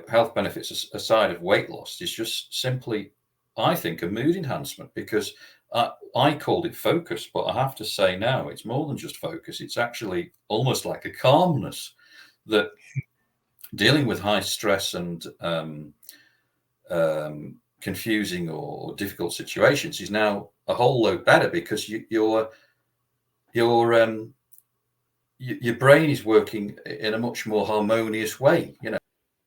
health benefits aside of weight loss is just simply, I think, a mood enhancement, because I called it focus, but I have to say now it's more than just focus. It's actually almost like a calmness that dealing with high stress and confusing or difficult situations is now a whole load better, because your brain is working in a much more harmonious way,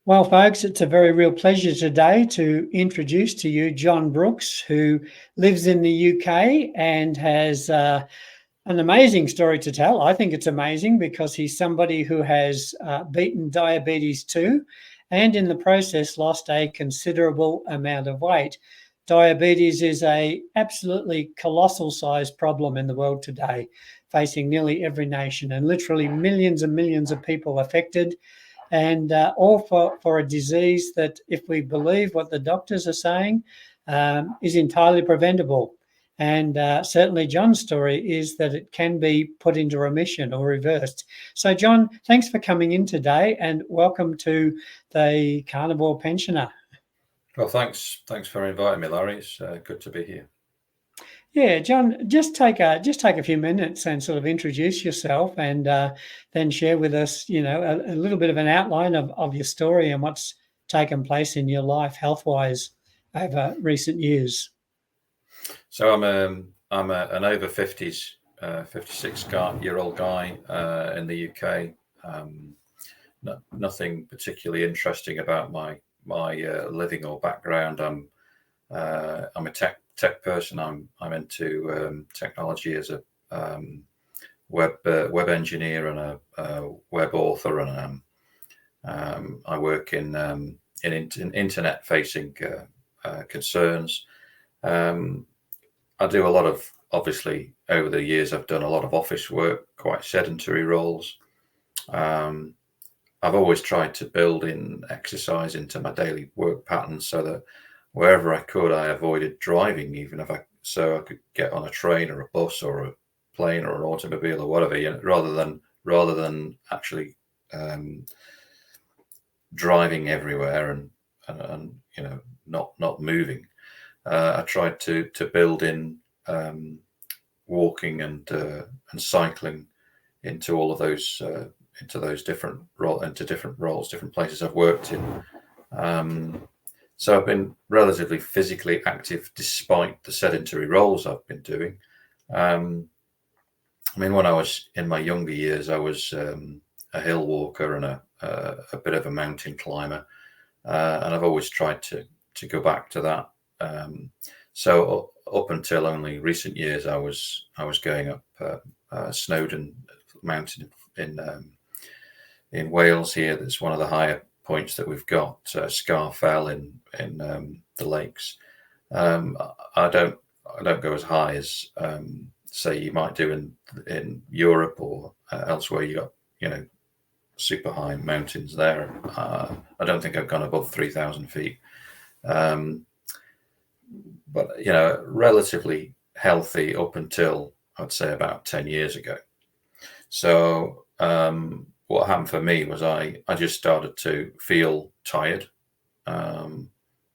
Well, folks, it's a very real pleasure today to introduce to you Jon Brookes, who lives in the UK and has an amazing story to tell. I think it's amazing because he's somebody who has beaten diabetes too, and in the process lost a considerable amount of weight. Diabetes is a absolutely colossal sized problem in the world today, facing nearly every nation, and literally millions and millions of people affected. And all for a disease that, if we believe what the doctors are saying, is entirely preventable. And certainly Jon's story is that it can be put into remission or reversed. So, Jon, thanks for coming in today, and welcome to the Carnivore Pensioner. Well, thanks for inviting me, Larry. It's good to be here. Yeah, Jon, just take a few minutes and sort of introduce yourself, and then share with us, a little bit of an outline of your story and what's taken place in your life health-wise over recent years. So I'm an over 50s, 56-year-old guy in the UK. Nothing particularly interesting about my living or background. I'm a tech person. I'm into technology as a web engineer and a web author, and I work in internet facing concerns. I do a lot of, obviously over the years I've done a lot of office work, quite sedentary roles. I've always tried to build in exercise into my daily work pattern, so that wherever I could, I avoided driving, even if I could get on a train or a bus or a plane or an automobile or whatever, rather than actually driving everywhere and not moving. I tried to build in walking and cycling into all of those different roles, different places I've worked in. So I've been relatively physically active despite the sedentary roles I've been doing. When I was in my younger years, I was a hill walker and a bit of a mountain climber, and I've always tried to go back to that. So up until only recent years, I was going up Snowdon Mountain in Wales here. That's one of the higher points that we've got, Scarfell in the lakes. I don't go as high as say you might do in Europe or elsewhere. You got super high mountains there. I don't think I've gone above 3,000 feet. But relatively healthy up until I'd say about 10 years ago. So what happened for me was I just started to feel tired,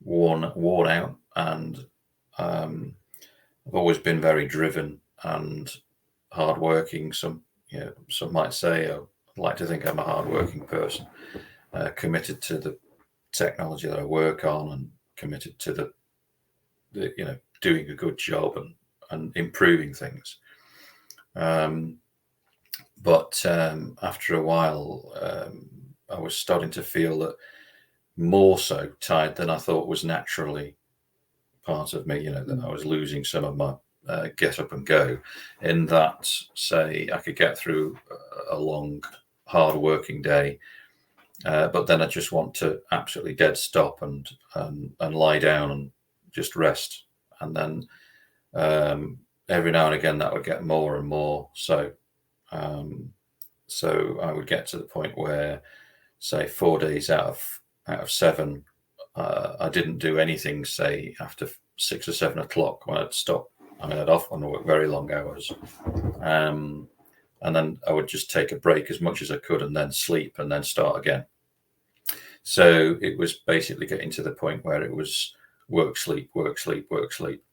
worn out, and I've always been very driven and hardworking. Some might say I'd like to think I'm a hardworking person, committed to the technology that I work on, and committed to the doing a good job and improving things. But after a while, I was starting to feel that more so tired than I thought was naturally part of me, that I was losing some of my get up and go, in that, say, I could get through a long, hard working day, but then I just want to absolutely dead stop and lie down and just rest. And then every now and again that would get more and more. So I would get to the point where, say, 4 days out of 7, I didn't do anything, say, after 6 or 7 o'clock, when I'd stop. I'd often work very long hours. And then I would just take a break as much as I could and then sleep and then start again. So it was basically getting to the point where it was work, sleep, work, sleep, work, sleep.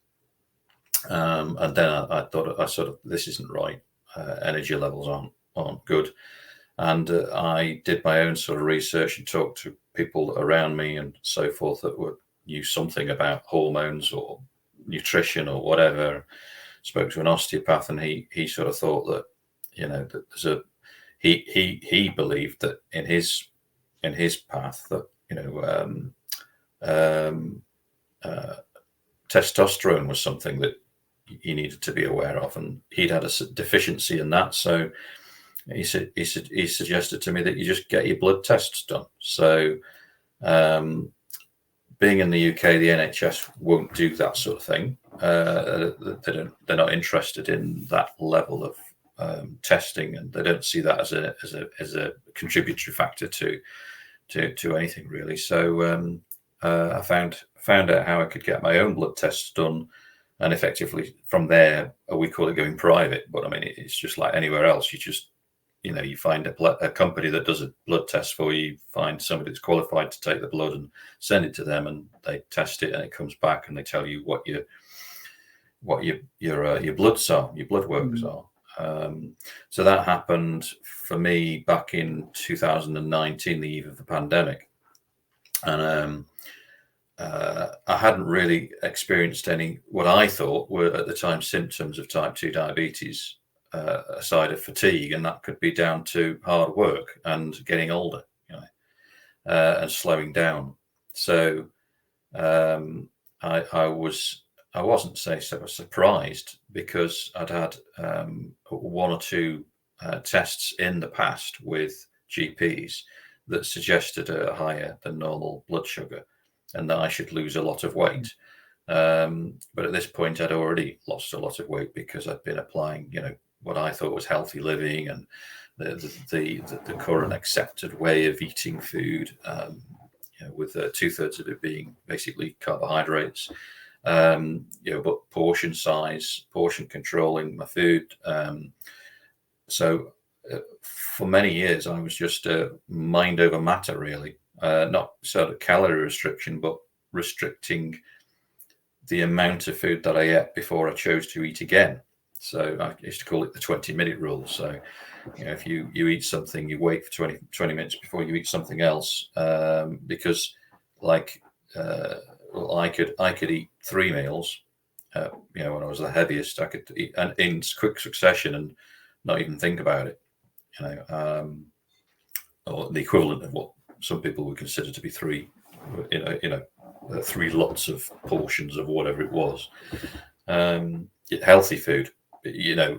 And then I thought, this isn't right. Energy levels aren't good. And I did my own sort of research and talked to people around me and so forth that knew something about hormones or nutrition or whatever. Spoke to an osteopath, and he sort of thought that, that there's he believed that in his path that testosterone was something that he needed to be aware of, and he'd had a deficiency in that. So he suggested to me that you just get your blood tests done. So being in the UK, the NHS won't do that sort of thing. They're not interested in that level of testing, and they don't see that as a contributory factor to anything really. So I found out how I could get my own blood tests done, and effectively from there we call it going private. But I mean, it's just like anywhere else. You just you find a company that does a blood test for you, find somebody that's qualified to take the blood and send it to them, and they test it, and it comes back, and they tell you what your bloods are, your blood workers are. So that happened for me back in 2019, the eve of the pandemic, and I hadn't really experienced any what I thought were at the time symptoms of type 2 diabetes. Aside of fatigue, and that could be down to hard work and getting older, and slowing down. So I wasn't surprised, because I'd had one or two tests in the past with GPs that suggested a higher than normal blood sugar, and that I should lose a lot of weight. But at this point, I'd already lost a lot of weight, because I'd been applying, what I thought was healthy living, and the current accepted way of eating food, with 2/3 of it being basically carbohydrates, but portion size, portion controlling my food. So for many years, I was just mind over matter, really, not sort of calorie restriction, but restricting the amount of food that I ate before I chose to eat again. So I used to call it the 20-minute rule. So, if you eat something, you wait for 20 minutes before you eat something else, because I could eat 3 meals, when I was the heaviest. I could eat and in quick succession and not even think about it, or the equivalent of what some people would consider to be 3 lots of portions of whatever it was. Healthy food. I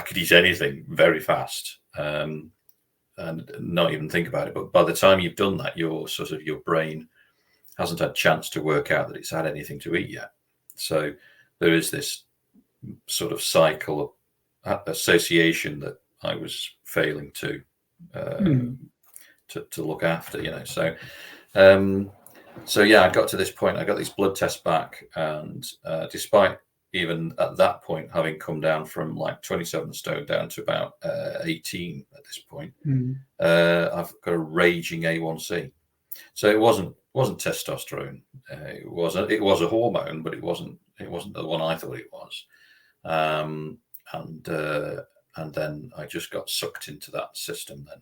could eat anything very fast, and not even think about it. But by the time you've done that, your brain hasn't had a chance to work out that it's had anything to eat yet. So there is this sort of cycle of association that I was failing to look after. So yeah, I got to this point. I got these blood tests back, and despite even at that point having come down from like 27 stone down to about 18 at this point, I've got a raging A1C. So it wasn't testosterone. It was a hormone, but it wasn't the one I thought it was. And then I just got sucked into that system then,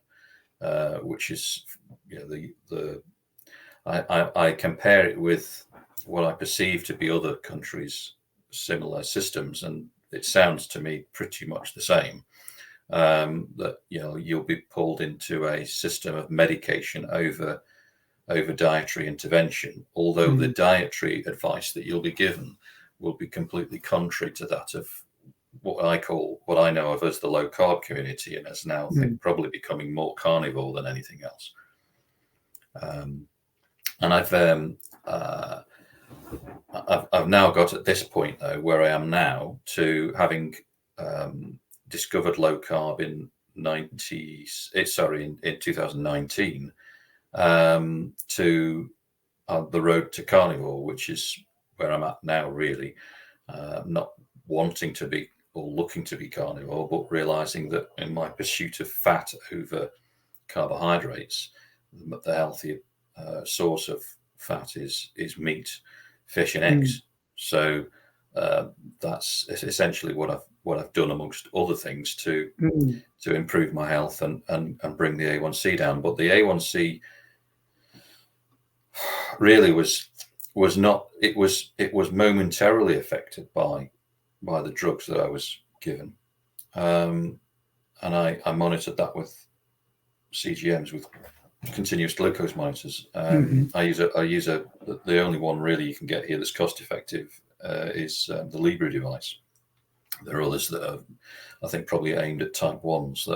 which is I compare it with what I perceive to be other countries' similar systems, and it sounds to me pretty much the same. That you'll be pulled into a system of medication over dietary intervention, although the dietary advice that you'll be given will be completely contrary to that of what I know of as the low carb community, and as now probably becoming more carnivore than anything else. And I've now got at this point though, where I am now, to having discovered low carb in 2019, to the road to carnivore, which is where I'm at now, really. Not wanting to be or looking to be carnivore, but realizing that in my pursuit of fat over carbohydrates, the healthier source of fat is meat, fish, and eggs. So that's essentially what I've done, amongst other things, to improve my health and bring the A1C down. But the A1C really was not. It was momentarily affected by the drugs that I was given, and I monitored that with CGMs, with continuous glucose monitors. I use the only one really you can get here that's cost effective is the Libre device. There are others that are, I think, probably aimed at type 1s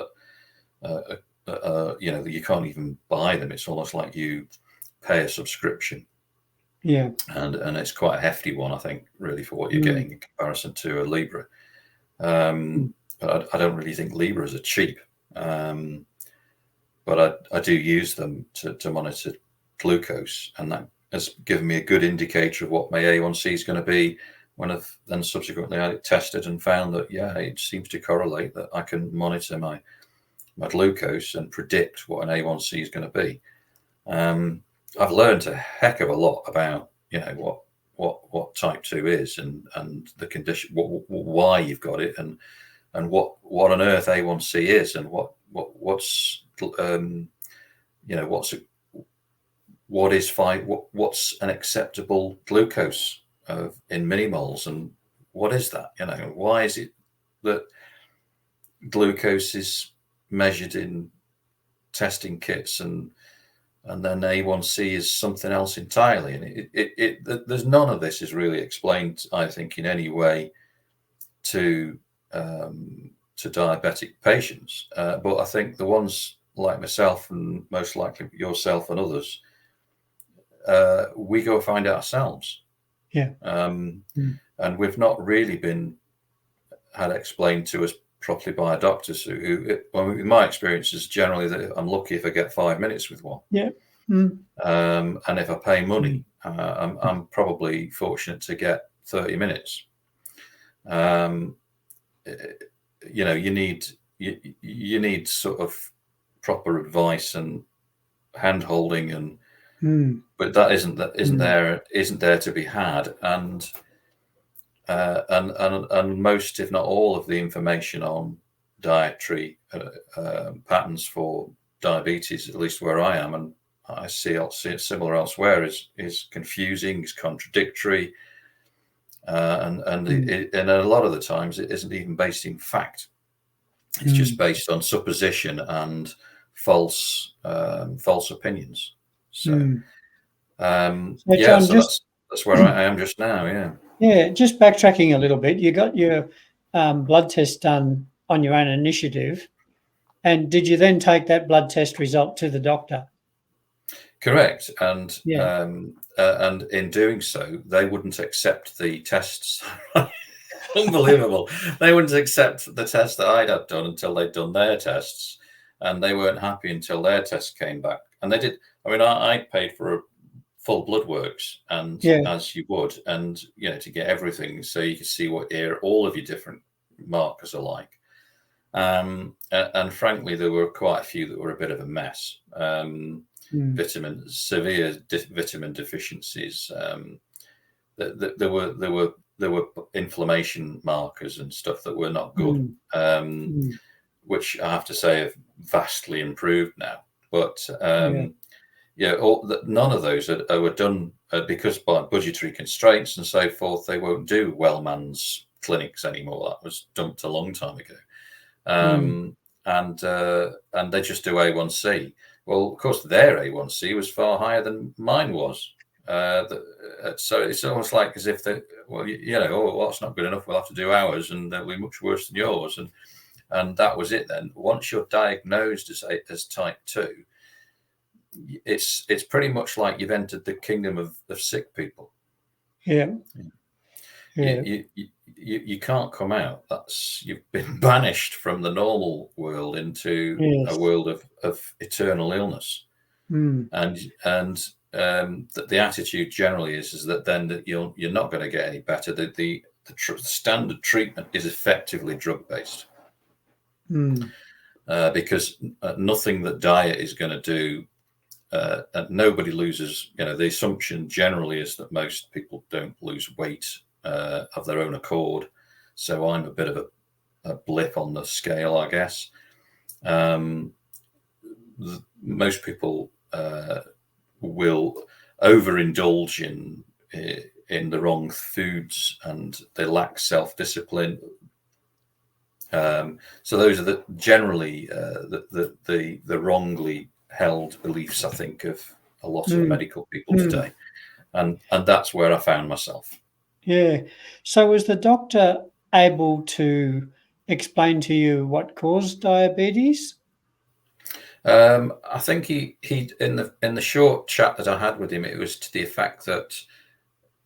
that you can't even buy them. It's almost like you pay a subscription. Yeah. And it's quite a hefty one, I think, really, for what you're getting in comparison to a Libre. But I don't really think Libras are cheap. But I do use them to monitor glucose, and that has given me a good indicator of what my A1C is going to be when I've then subsequently had it tested and found that, yeah, it seems to correlate, that I can monitor my glucose and predict what an A1C is going to be. I've learned a heck of a lot about, what type 2 is and the condition, why you've got it, and what on earth A1C is, and what's an acceptable glucose in millimoles, and what is that? Why is it that glucose is measured in testing kits and then A1C is something else entirely? And there's none of this is really explained, I think, in any way to diabetic patients. But I think the ones like myself, and most likely yourself and others, we go find out ourselves. Yeah. And we've not really had explained to us properly by doctors who in my experience is generally that I'm lucky if I get 5 minutes with one. Yeah. And if I pay money, I'm probably fortunate to get 30 minutes. You need sort of proper advice and hand holding, and but that isn't there to be had, and most, if not all, of the information on dietary patterns for diabetes, at least where I am, and I see it similar elsewhere, is confusing, is contradictory, and a lot of the times it isn't even based in fact. It's just based on supposition and false opinions. So, John, that's where I am just now. Yeah. Yeah. Just backtracking a little bit, you got your blood test done on your own initiative, and did you then take that blood test result to the doctor? Correct. And and in doing so, they wouldn't accept the tests. Unbelievable. They wouldn't accept the test that I'd had done until they'd done their tests, and they weren't happy until their tests came back. And they did. I mean, I paid for a full blood works, and as you would, and to get everything so you can see what all of your different markers are like. And frankly, there were quite a few that were a bit of a mess. Severe vitamin deficiencies. There were inflammation markers and stuff that were not good, which I have to say have vastly improved now. But none of those were done because by budgetary constraints and so forth. They won't do Wellman's clinics anymore. That was dumped a long time ago. And they just do A1C. Well, of course, their A1C was far higher than mine was. So it's almost like as if that's not good enough. We'll have to do ours, and they'll be much worse than yours. And that was it. Then once you're diagnosed as type 2, it's pretty much like you've entered the kingdom of sick people. Yeah. You can't come out. You've been banished from the normal world into a world of eternal illness. And the attitude generally is that then that you're not going to get any better. The standard treatment is effectively drug based, because nothing that diet is going to do and nobody loses. The assumption generally is that most people don't lose weight of their own accord. So I'm a bit of a blip on the scale, I guess. Most people will overindulge in the wrong foods, and they lack self-discipline. So those are generally the wrongly held beliefs, I think, of a lot of medical people today, and that's where I found myself. Yeah. So was the doctor able to explain to you what caused diabetes? I think he in the short chat that I had with him, it was to the effect that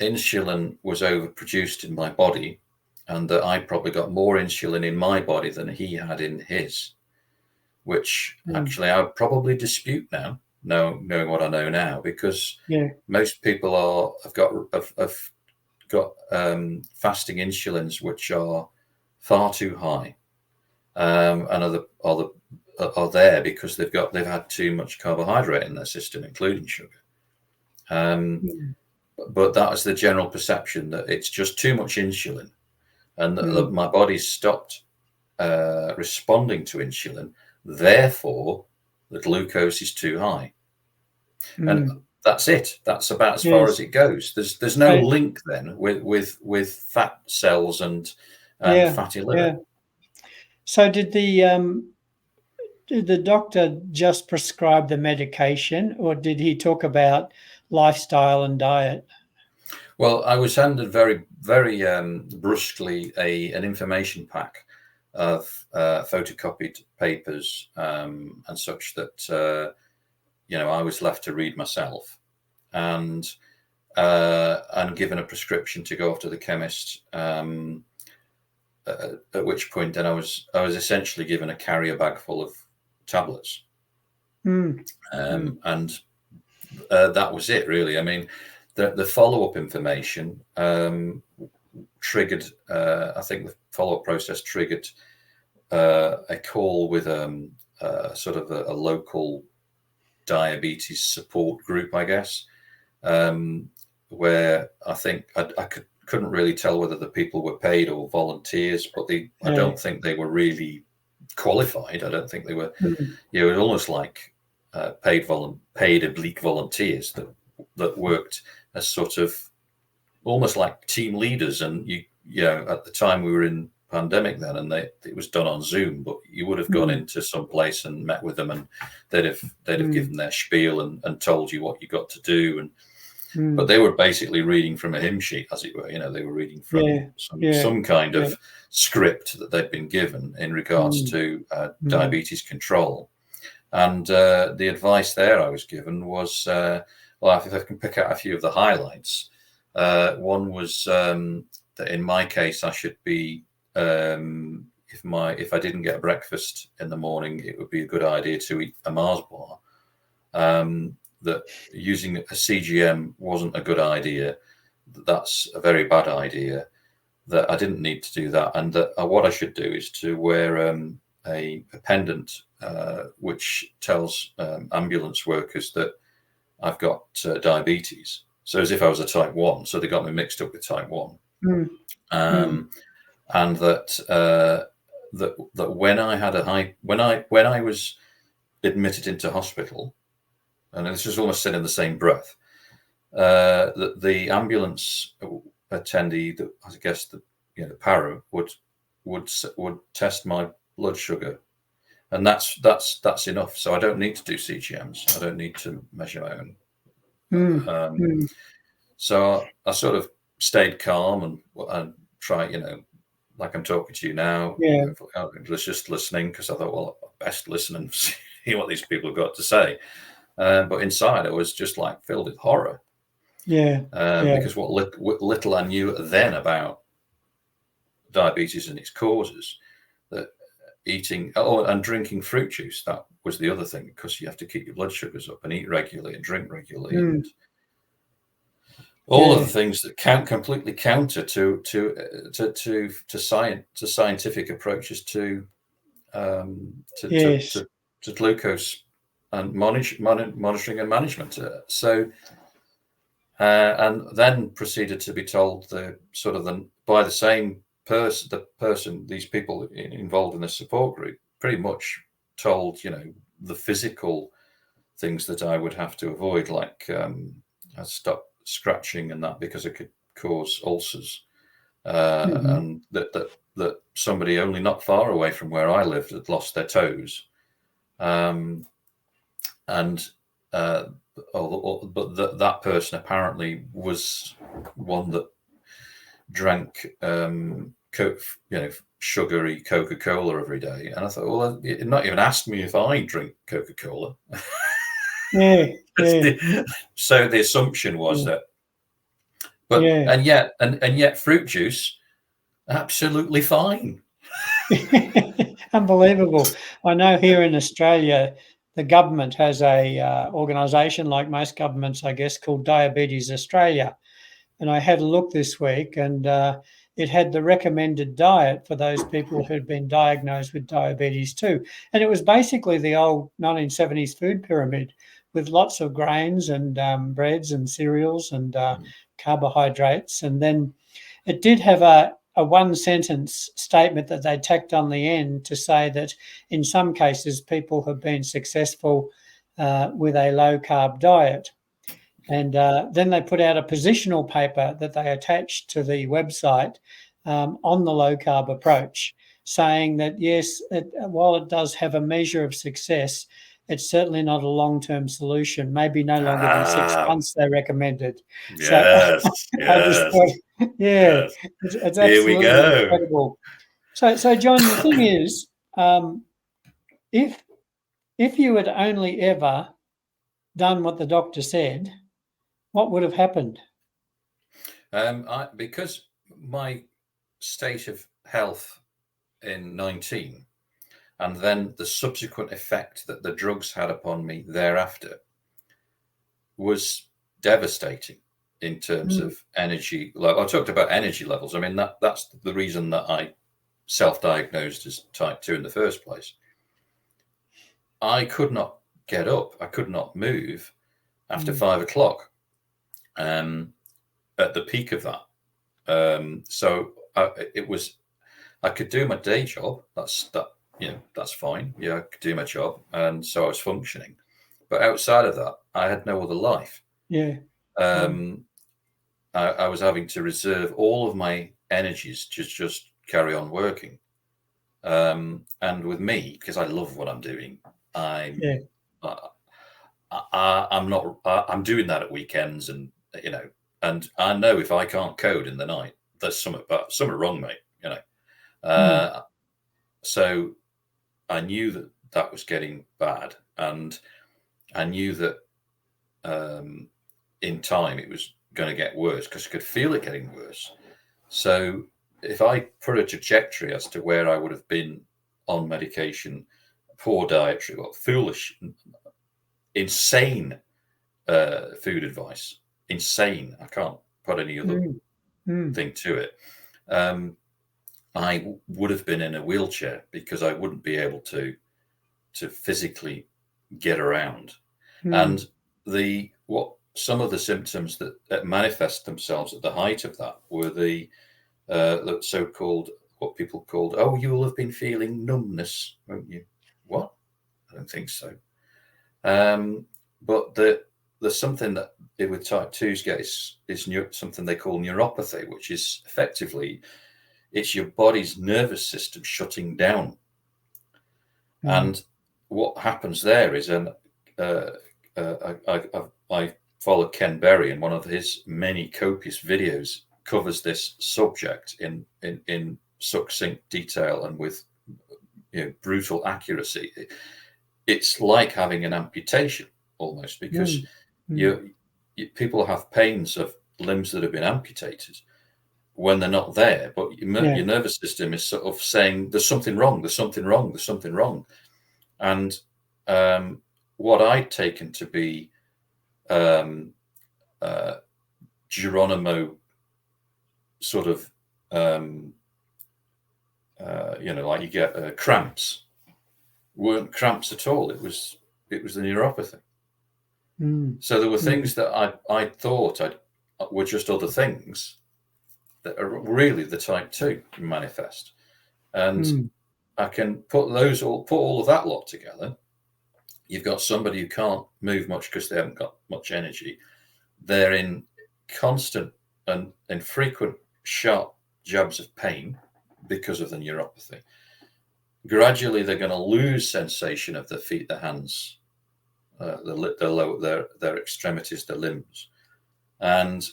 insulin was overproduced in my body, and that I probably got more insulin in my body than he had in his, which actually I would probably dispute now, knowing what I know now, because most people have got fasting insulins which are far too high, and are there because they've had too much carbohydrate in their system, including sugar. But that is the general perception, that it's just too much insulin, and that my body's stopped responding to insulin. Therefore, the glucose is too high, and that's it. That's about as far as it goes. There's no link then with fat cells and fatty liver. So did the doctor just prescribe the medication, or did he talk about lifestyle and diet? Well, I was handed very, very brusquely an information pack of photocopied papers and such that I was left to read myself, and given a prescription to go off to the chemist. At which point, then I was essentially given a carrier bag full of tablets, and that was it, really. I mean, the follow-up information triggered. I think the follow-up process triggered a call with sort of a local diabetes support group, I guess, where I think I couldn't really tell whether the people were paid or volunteers, but I don't think they were really qualified. I don't think they were. It was almost like paid oblique volunteers that worked as sort of almost like team leaders. And at the time we were in pandemic then, and it was done on Zoom, but you would have gone into some place and met with them, and they'd have given their spiel and told you what you got to do. But they were basically reading from a hymn sheet, as it were. They were reading from some kind of script that they'd been given in regards to diabetes control. And the advice there I was given was, well, if I can pick out a few of the highlights, one was that in my case, I should be, if I didn't get breakfast in the morning, it would be a good idea to eat a Mars bar. That using a CGM wasn't a good idea. That's a very bad idea. That I didn't need to do that, and that what I should do is to wear a pendant which tells ambulance workers that I've got diabetes. So as if I was a type 1. So they got me mixed up with type 1. And that when I had when I was admitted into hospital, and this was almost said in the same breath, that the ambulance attendee, I guess the para, would test my blood sugar, and that's enough. So I don't need to do CGMs. I don't need to measure my own. So I sort of stayed calm and try, like I'm talking to you now. I was just listening, because I thought, well, I best listen and see what these people have got to say. But inside, I was just like filled with horror. Because what little I knew then about diabetes and its causes, that eating and drinking fruit juice, that was the other thing, because you have to keep your blood sugars up and eat regularly and drink regularly, and all of the things that completely counter to scientific approaches to glucose monitoring and management. And then proceeded to be told by the same person, these people involved in the support group, pretty much told, the physical things that I would have to avoid, like I stopped scratching and that because it could cause ulcers, and that somebody only not far away from where I lived had lost their toes, and but that person apparently was one that drank sugary Coca-Cola every day, and I thought, well, it not even asked me if I drink Coca-Cola. So the assumption was that, and yet fruit juice, absolutely fine. Unbelievable. I know here in Australia, the government has a organisation, like most governments, I guess, called Diabetes Australia. And I had a look this week, and it had the recommended diet for those people who'd been diagnosed with diabetes too. And it was basically the old 1970s food pyramid with lots of grains and breads and cereals and carbohydrates. And then it did have a one-sentence statement that they tacked on the end to say that in some cases people have been successful with a low-carb diet. And then they put out a positional paper that they attached to the website on the low-carb approach, saying that, yes, while it does have a measure of success, it's certainly not a long-term solution, maybe no longer than 6 months they recommended. Yes, I just thought, it's absolutely incredible. So John, the thing is, if you had only ever done what the doctor said, what would have happened? Because my state of health in 19, and then the subsequent effect that the drugs had upon me thereafter, was devastating in terms of energy. Like I talked about energy levels. I mean, that's the reason that I self-diagnosed as type 2 in the first place. I could not get up. I could not move after 5 o'clock. At the peak of that, so I could do my day job. That's fine. Yeah, I could do my job, and so I was functioning. But outside of that, I had no other life. I was having to reserve all of my energies to just carry on working. And with me, because I love what I'm doing, I'm doing that at weekends, and and I know if I can't code in the night, there's something wrong, mate. So I knew that was getting bad, and I knew that in time it was going to get worse because I could feel it getting worse. So if I put a trajectory as to where I would have been on medication, poor dietary, foolish, insane food advice, insane, I can't put any other thing to it, I would have been in a wheelchair because I wouldn't be able to physically get around. And some of the symptoms that manifest themselves at the height of that were the so-called, what people called, oh, you will have been feeling numbness, won't you? What? I don't think so. But there's something that with type 2s get is something they call neuropathy, which is effectively, it's your body's nervous system shutting down. And what happens there is, I follow Ken Berry, and one of his many copious videos covers this subject in succinct detail and with brutal accuracy. It's like having an amputation almost, because people have pains of limbs that have been amputated when they're not there, but your nervous system is sort of saying there's something wrong, there's something wrong, there's something wrong. And what I'd taken to be Geronimo sort of like you get cramps, weren't cramps at all. It was it was the neuropathy. Mm. So there were things that I thought were just other things that are really the type 2 manifest. And I can put all of that lot together. You've got somebody who can't move much because they haven't got much energy. They're in constant and frequent sharp jabs of pain because of the neuropathy. Gradually, they're going to lose sensation of their feet, their hands, their extremities, their limbs, and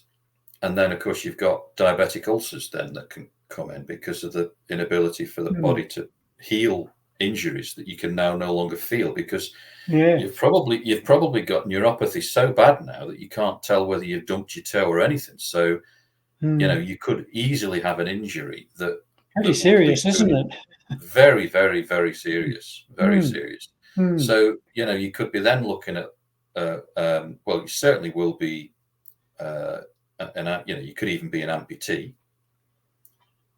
then of course you've got diabetic ulcers then that can come in because of the inability for the body to heal injuries that you can now no longer feel, because you've probably got neuropathy so bad now that you can't tell whether you've dumped your toe or anything. So you could easily have an injury that pretty serious, isn't it? Very, very, very serious, very serious. So you could be then looking at well, you certainly will be you could even be an amputee.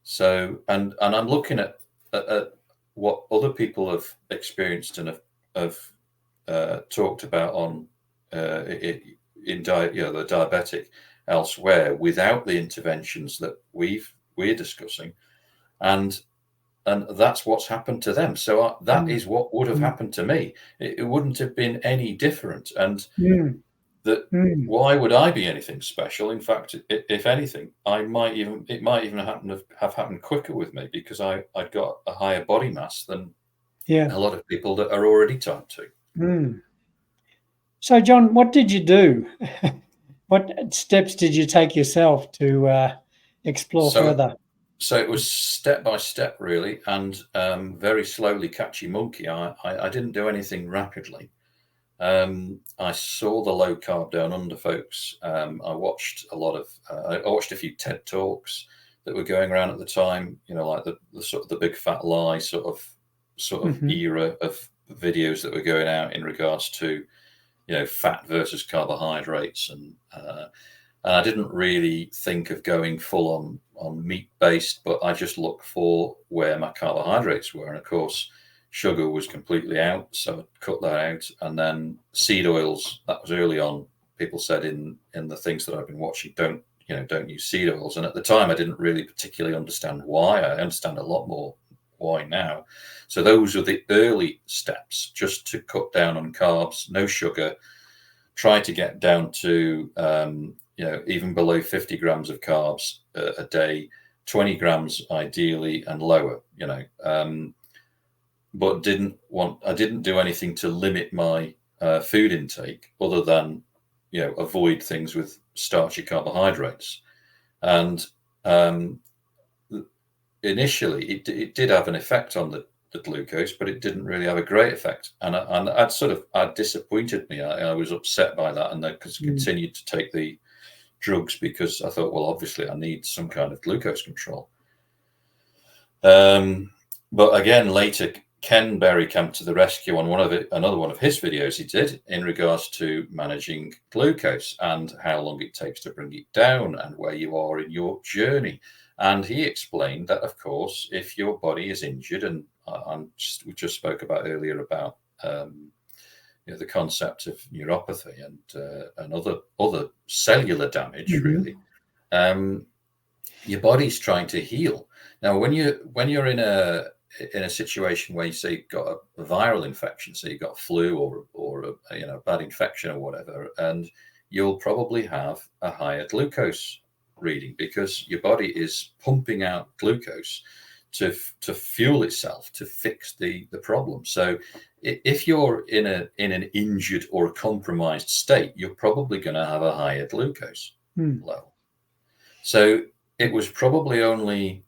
So and I'm looking at what other people have experienced and have talked about on the diabetic elsewhere without the interventions that we're discussing, and that's what's happened to them. So that is what would have happened to me. It wouldn't have been any different. And why would I be anything special? In fact, if anything, it might even have happened quicker with me, because I'd got a higher body mass than a lot of people that are already type 2. So, John, what did you do? What steps did you take yourself to explore further? So it was step by step, really, and very slowly, catchy monkey. I didn't do anything rapidly. I saw the low carb down under folks. I watched a few TED talks that were going around at the time. Like the sort of the big fat lie sort of era of videos that were going out in regards to fat versus carbohydrates, and I didn't really think of going full on meat based, but I just looked for where my carbohydrates were, and of course sugar was completely out, so I cut that out. And then seed oils, that was early on. People said in the things that I've been watching, don't use seed oils. And at the time, I didn't really particularly understand why. I understand a lot more why now. So those were the early steps, just to cut down on carbs, no sugar, try to get down to even below 50 grams of carbs a day, 20 grams ideally and lower. But I didn't do anything to limit my food intake other than avoid things with starchy carbohydrates. And initially it did have an effect on the glucose, but it didn't really have a great effect. And it disappointed me. I was upset by that, and I continued to take the drugs because I thought, well, obviously I need some kind of glucose control. But again, later, Ken Berry came to the rescue on another one of his videos he did in regards to managing glucose and how long it takes to bring it down and where you are in your journey. And he explained that, of course, if your body is injured, and we just spoke about earlier about the concept of neuropathy and other cellular damage, really, your body's trying to heal. Now, when you're in a situation where you say you've got a viral infection, so you've got flu or a bad infection or whatever, and you'll probably have a higher glucose reading because your body is pumping out glucose to fuel itself to fix the problem. So if you're in an injured or a compromised state, you're probably going to have a higher glucose level. So it was probably only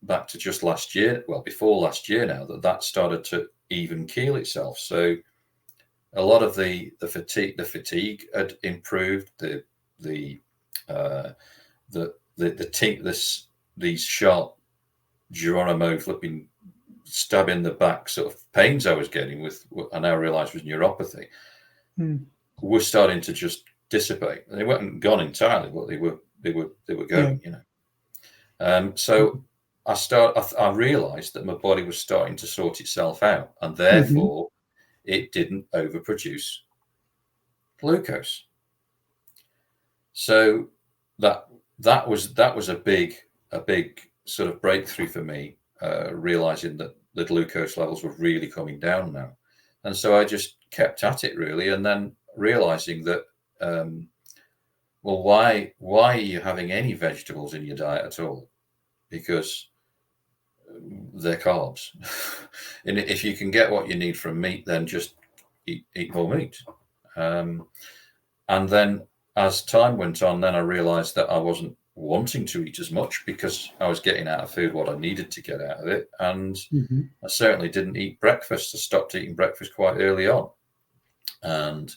back to just last year, well, before last year now, that started to even keel itself. So a lot of the fatigue had improved. These sharp Geronimo flipping stab in the back sort of pains I was getting with what I now realize was neuropathy were starting to just dissipate. They weren't gone entirely, but they were going, so I realized that my body was starting to sort itself out, and therefore it didn't overproduce glucose. So that was a big sort of breakthrough for me, realizing that the glucose levels were really coming down now. And so I just kept at it, really, and then realizing that, well, why are you having any vegetables in your diet at all? Because they're carbs. And if you can get what you need from meat, then just eat more meat. And then as time went on, then I realized that I wasn't wanting to eat as much because I was getting out of food what I needed to get out of it. And I certainly didn't eat breakfast. I stopped eating breakfast quite early on. And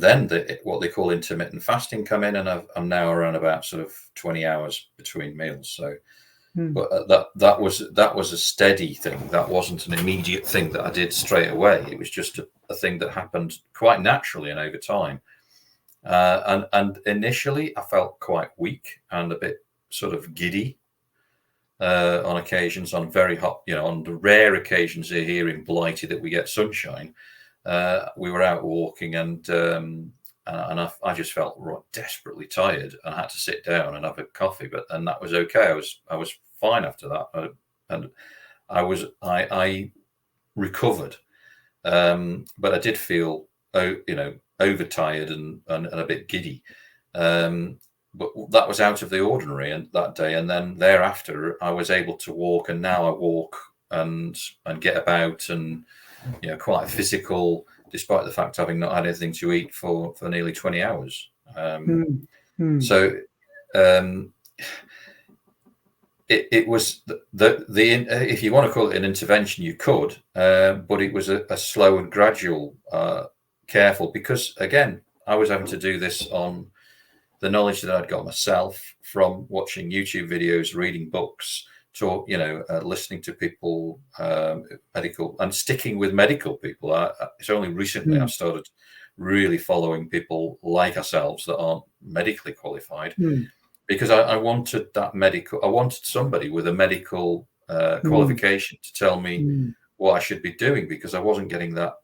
then what they call intermittent fasting come in, and I'm now around about sort of 20 hours between meals. So, but that was a steady thing. That wasn't an immediate thing that I did straight away. It was just a thing that happened quite naturally and over time. And initially, I felt quite weak and a bit sort of giddy on occasions, on very hot, on the rare occasions here in Blighty that we get sunshine. We were out walking, and I just felt desperately tired, and I had to sit down and have a coffee. And that was okay. I was fine after that, and I recovered, but I did feel overtired and a bit giddy. But that was out of the ordinary and that day. And then thereafter, I was able to walk, and now I walk and get about, and quite physical, despite the fact having not had anything to eat for nearly 20 hours. So it was the if you want to call it an intervention, you could, but it was a slow and gradual, careful, because again, I was having to do this on the knowledge that I'd got myself from watching YouTube videos, reading books, listening to people, medical, and sticking with medical people. It's only recently I've started really following people like ourselves that aren't medically qualified, because I wanted I wanted somebody with a medical qualification to tell me what I should be doing, because I wasn't getting that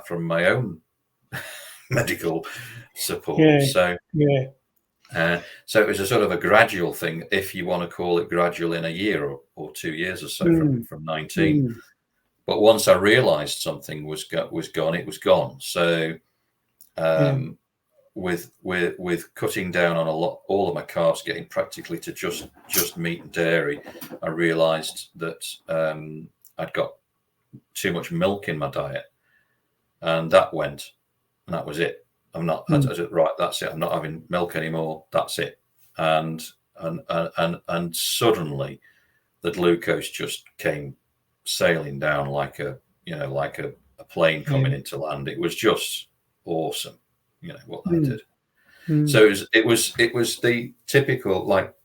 from my own medical support. So it was a sort of a gradual thing, if you want to call it gradual, in a year or 2 years or so from 19. But once I realized something was gone, it was gone. So with cutting down on all of my carbs, getting practically to just meat and dairy, I realized that I'd got too much milk in my diet, and that went, and that was it. I'm not right. That's it. I'm not having milk anymore. That's it. And suddenly, the glucose just came sailing down like a plane coming into land. It was just awesome, what I did. So it was the typical, like,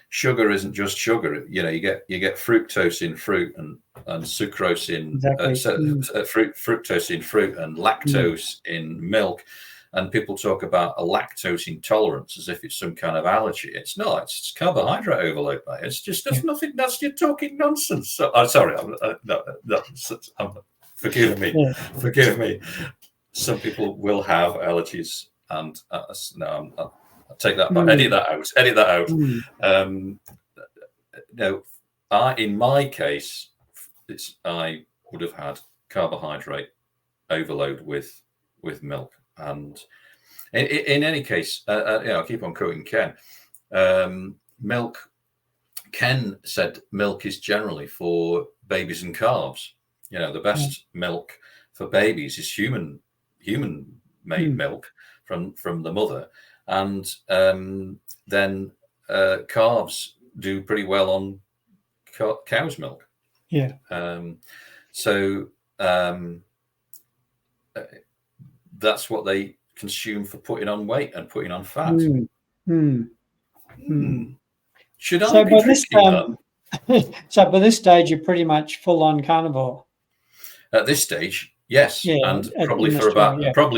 sugar isn't just sugar. You get fructose in fruit and sucrose in fructose in fruit and lactose in milk. And people talk about a lactose intolerance as if it's some kind of allergy. It's not. It's carbohydrate overload, mate. It's just nothing. You're talking nonsense. So, I'm sorry. Forgive me. Yeah. Forgive me. Some people will have allergies, and no, I'll take that back. Edit that out. In my case, I would have had carbohydrate overload with milk. And in any case, I'll keep on quoting Ken. Milk. Ken said milk is generally for babies and calves. The best milk for babies is human-made milk from the mother, and then calves do pretty well on cow's milk. Yeah. That's what they consume for putting on weight and putting on fat. Should I be drinking that? So by this stage, you're pretty much full on carnivore. At this stage, yes, and probably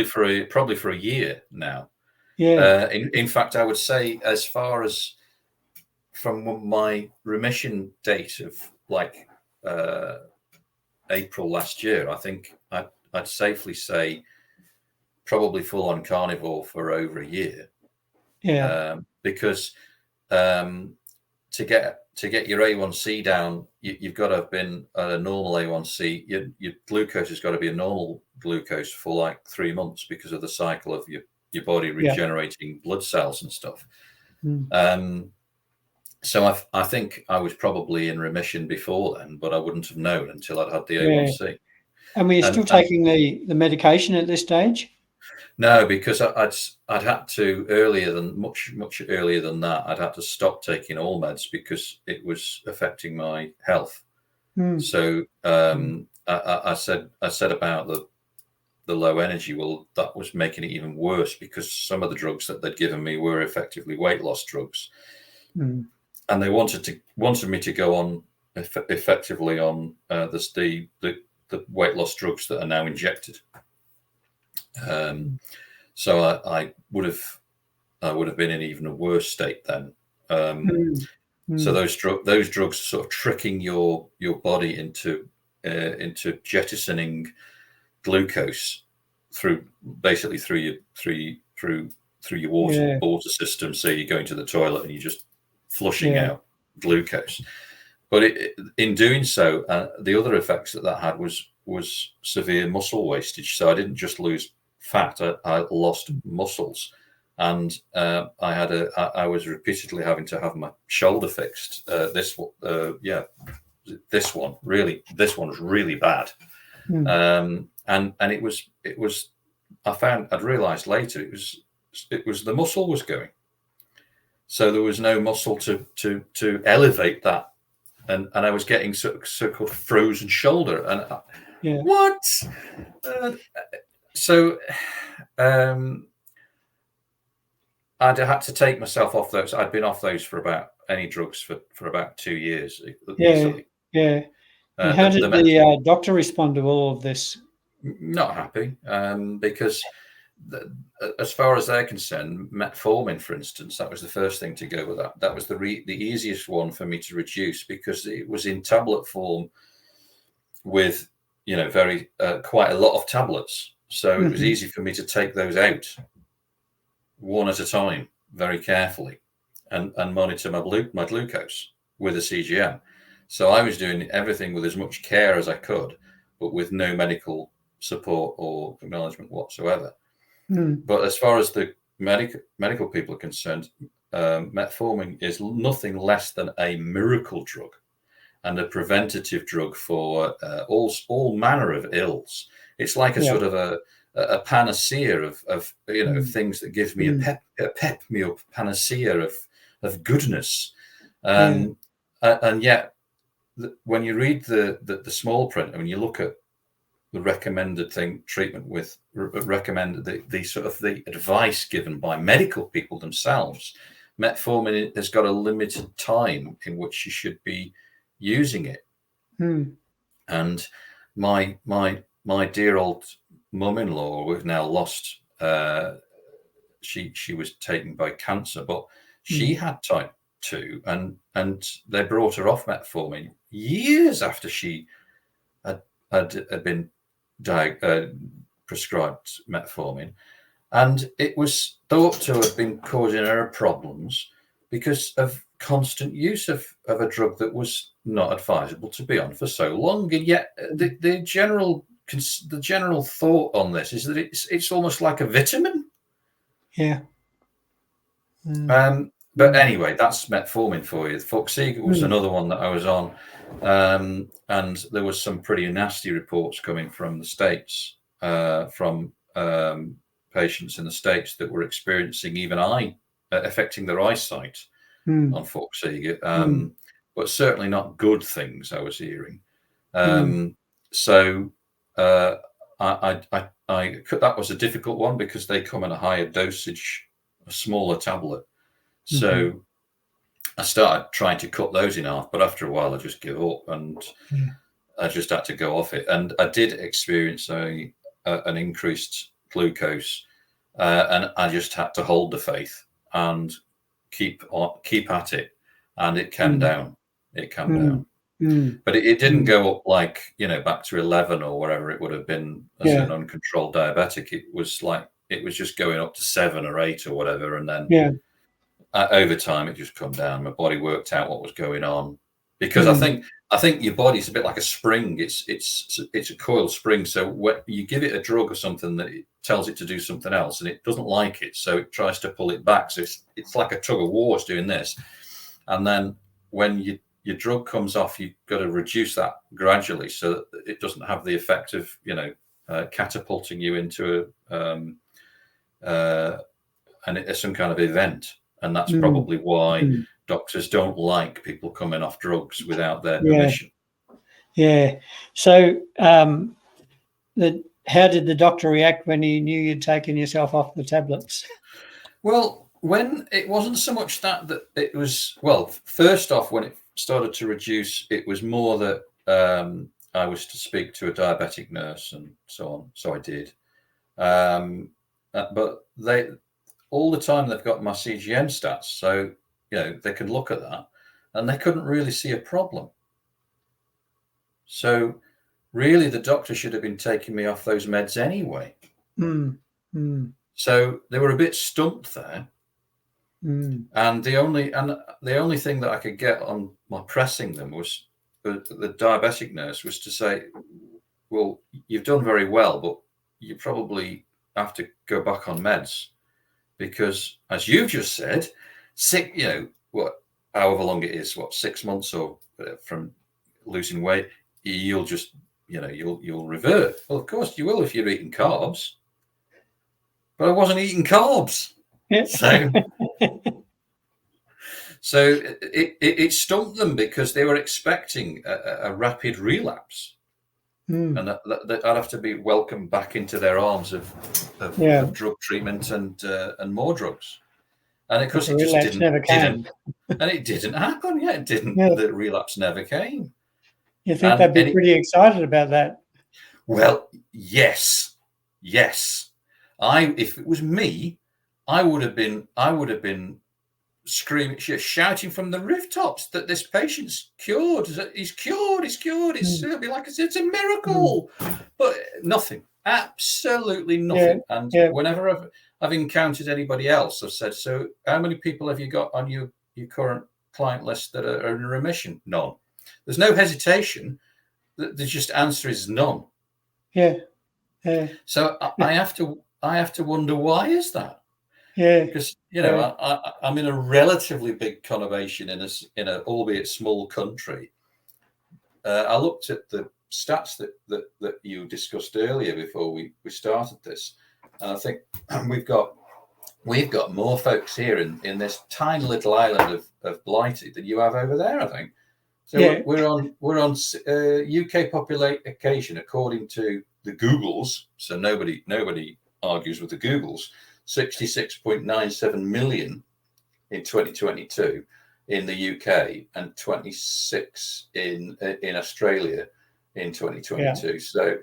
for a year now. Yeah. In fact, I would say, as far as from my remission date of April last year, I think I'd safely say probably full on carnivore for over a year. Yeah. Because to get your A1C down, you've got to have been at a normal A1C. Your glucose has got to be a normal glucose for like 3 months because of the cycle of your body regenerating blood cells and stuff. So I think I was probably in remission before then, but I wouldn't have known until I'd had the A1C. And were you still taking the medication at this stage? No, because I'd had to much earlier than that. I'd had to stop taking all meds because it was affecting my health. So I said about the low energy. Well, that was making it even worse because some of the drugs that they'd given me were effectively weight loss drugs, and they wanted me to go on effectively on the weight loss drugs that are now injected. So I would have been in even a worse state then. So those drugs are sort of tricking your body into jettisoning glucose through your water system. So you're going to the toilet and you're just flushing out glucose. But in doing so, the other effects that had was severe muscle wastage. So I didn't just lose fat; I lost muscles, and I was repeatedly having to have my shoulder fixed. This one was really bad, and it was. I'd realised later it was the muscle was going, so there was no muscle to elevate that. And I was getting so-called frozen shoulder, and what? So I'd had to take myself off those. I'd been off those for any drugs for about 2 years. Easily. And how did the doctor respond to all of this? Not happy, because as far as they're concerned, metformin, for instance, that was the first thing to go with that. That was the easiest one for me to reduce because it was in tablet form with, quite a lot of tablets. So it was easy for me to take those out one at a time, very carefully, and monitor my glucose with a CGM. So I was doing everything with as much care as I could, but with no medical support or acknowledgement whatsoever. But as far as the medical people are concerned, metformin is nothing less than a miracle drug and a preventative drug for all manner of ills. It's like a sort of a panacea of things that gives me a pep me up, panacea of goodness. And yet, when you read the small print, and when you look at the recommended treatment with recommended the sort of the advice given by medical people themselves, metformin has got a limited time in which you should be using it. And my dear old mum-in-law, we've now lost, she was taken by cancer, but she had type 2, and they brought her off metformin years after she had been prescribed metformin, and it was thought to have been causing her problems because of constant use of a drug that was not advisable to be on for so long. And yet the general thought on this is that it's almost like a vitamin. But anyway, that's metformin for you. Foxega was another one that I was on, and there was some pretty nasty reports coming from the States, from patients in the States that were experiencing affecting their eyesight on Foxega, but certainly not good things I was hearing. So that was a difficult one because they come in a higher dosage, a smaller tablet. So I started trying to cut those in half, but after a while I just gave up and I just had to go off it. And I did experience an increased glucose, and I just had to hold the faith and keep at it. And it came down. It came down. But it didn't go up like, back to 11 or whatever it would have been as an uncontrolled diabetic. It was just going up to 7 or 8 or whatever. And then over time, it just come down. My body worked out what was going on, because I think your body's a bit like a spring. It's a coiled spring. So when you give it a drug or something, that it tells it to do something else, and it doesn't like it, so it tries to pull it back. So it's like a tug of war doing this. And then when your drug comes off, you've got to reduce that gradually so that it doesn't have the effect of catapulting you into some kind of event. And that's probably why doctors don't like people coming off drugs without their permission. Yeah. So how did the doctor react when he knew you'd taken yourself off the tablets? Well, when it wasn't so much that it was, well, first off, when it started to reduce, it was more that I was to speak to a diabetic nurse and so on. So I did. But all the time they've got my CGM stats, so they can look at that, and they couldn't really see a problem. So really, the doctor should have been taking me off those meds anyway. So they were a bit stumped there, and the only thing that I could get on my pressing them was the diabetic nurse was to say, "Well, you've done very well, but you probably have to go back on meds." Because, as you've just said, however long it is, 6 months or from losing weight, you'll just, you'll revert. Well, of course you will if you're eating carbs. But I wasn't eating carbs, so it stumped them, because they were expecting a rapid relapse. And that I'd have to be welcomed back into their arms of drug treatment and more drugs. And of course, it just didn't. And it didn't happen. Yeah, it didn't. The relapse never came. You think they'd be pretty excited about that? Well, yes. If it was me, I would have been screaming, shouting from the rooftops that this patient's cured. He's cured. It'll be like it's a miracle. But nothing, absolutely nothing. And whenever I've encountered anybody else, I've said, "So how many people have you got on your current client list that are in remission?" None. There's no hesitation. The just answer is none. So I have to wonder, why is that? Because I'm in a relatively big conurbation in a albeit small country. I looked at the stats that you discussed earlier before we started this, and I think we've got more folks here in this tiny little island of Blighty than you have over there, I think. So we're on UK population, according to the Googles. So nobody argues with the Googles. 66.97 million in 2022 in the UK, and 26 in Australia in 2022. So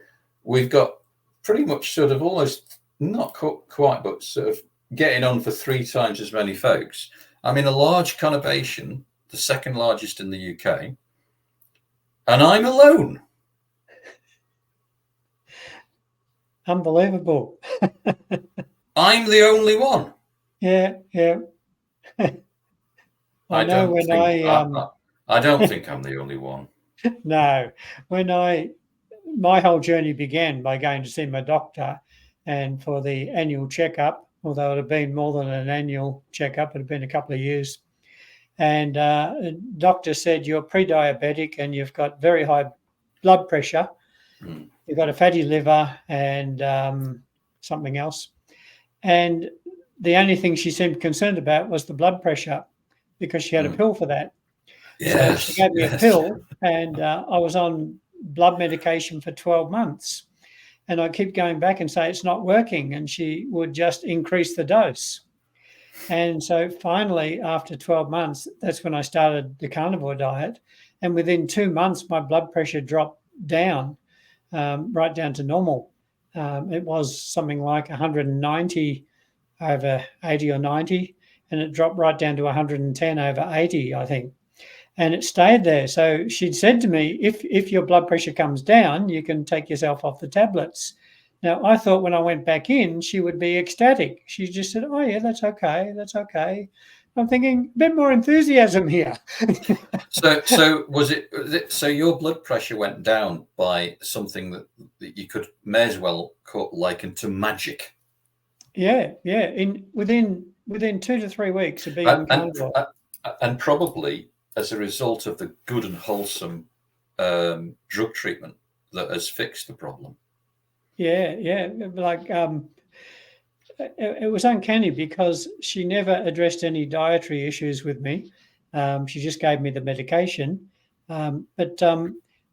we've got pretty much sort of almost, not quite, but sort of getting on for 3 times as many folks. I'm in a large conurbation, the second largest in the UK, and I'm alone. Unbelievable. I'm the only one. Yeah. I don't think I'm the only one. No. My whole journey began by going to see my doctor, and for the annual checkup, although it had been more than an annual checkup, it had been a couple of years. And the doctor said, "You're pre-diabetic and you've got very high blood pressure. You've got a fatty liver and something else." And the only thing she seemed concerned about was the blood pressure, because she had a pill for that. So she gave me a pill, and I was on blood medication for 12 months. And I keep going back and say it's not working, and she would just increase the dose. And so finally, after 12 months, that's when I started the carnivore diet. And within 2 months, my blood pressure dropped down, right down to normal. It was something like 190 over 80 or 90, and it dropped right down to 110 over 80, I think. and it stayed there. So she'd said to me, if your blood pressure comes down, you can take yourself off the tablets. Now, I thought when I went back in, she would be ecstatic. She just said, oh, yeah, that's okay. That's okay. I'm thinking, a bit more enthusiasm here. So was it so your blood pressure went down by something that you may as well liken to magic? Yeah. Within 2 to 3 weeks of being on carnivore. And probably as a result of the good and wholesome drug treatment that has fixed the problem. Yeah. Like, it was uncanny because she never addressed any dietary issues with me. She just gave me the medication. But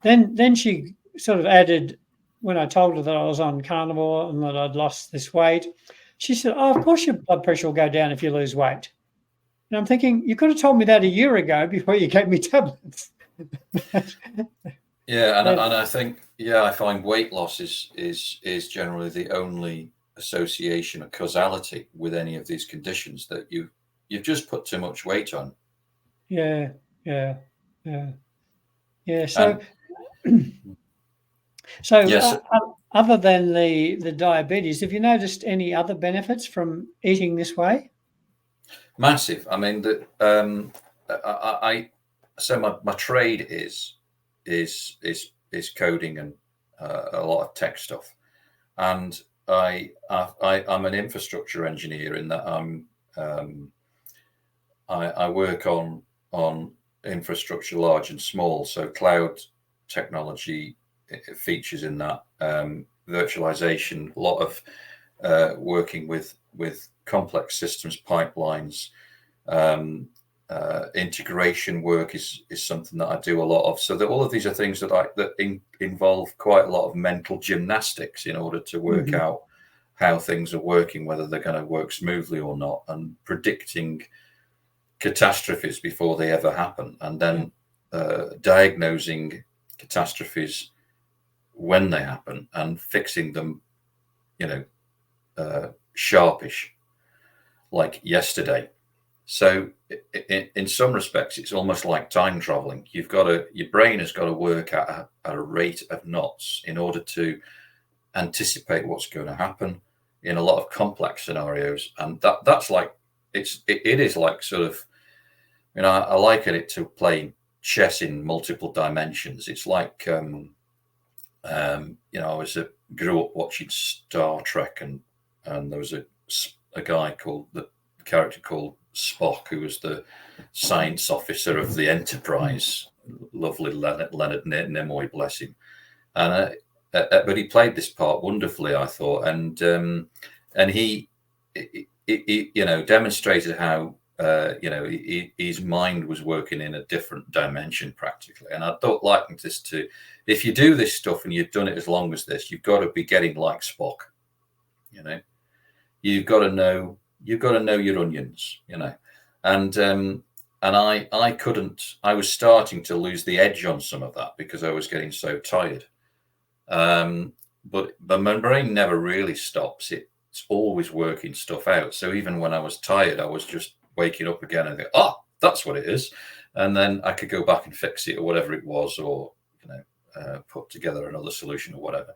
then she sort of added, when I told her that I was on carnivore and that I'd lost this weight, she said, oh, of course your blood pressure will go down if you lose weight. And I'm thinking, you could have told me that a year ago before you gave me tablets. Yeah, and I think, I find weight loss is generally the only association or causality with any of these conditions, that you've just put too much weight on. Yeah. So, yes. Other than the diabetes, have you noticed any other benefits from eating this way? Massive. I mean, my trade is coding and a lot of tech stuff, and I'm an infrastructure engineer in that I work on infrastructure, large and small. So cloud technology features in that, virtualization, a lot of working with complex systems, pipelines, integration work is something that I do a lot of. So that all of these are things that involve quite a lot of mental gymnastics in order to work out how things are working, whether they're going to work smoothly or not, and predicting catastrophes before they ever happen, and then diagnosing catastrophes when they happen and fixing them, sharpish, like yesterday. So in some respects, it's almost like time traveling. Your brain has got to work at a rate of knots in order to anticipate what's going to happen in a lot of complex scenarios. And that's like, it is like sort of, I liken it to playing chess in multiple dimensions. It's like, grew up watching Star Trek, and there was a guy called the character called Spock, who was the science officer of the Enterprise. Lovely Leonard Nimoy, bless him. And but he played this part wonderfully, I thought, and he demonstrated how his mind was working in a different dimension practically. And I thought, liking this to, if you do this stuff and you've done it as long as this, you've got to be getting like Spock. You've got to know your onions, and I couldn't. I was starting to lose the edge on some of that because I was getting so tired. But my brain never really stops. It's always working stuff out. So even when I was tired, I was just waking up again and think, that's what it is, and then I could go back and fix it or whatever it was, or put together another solution or whatever.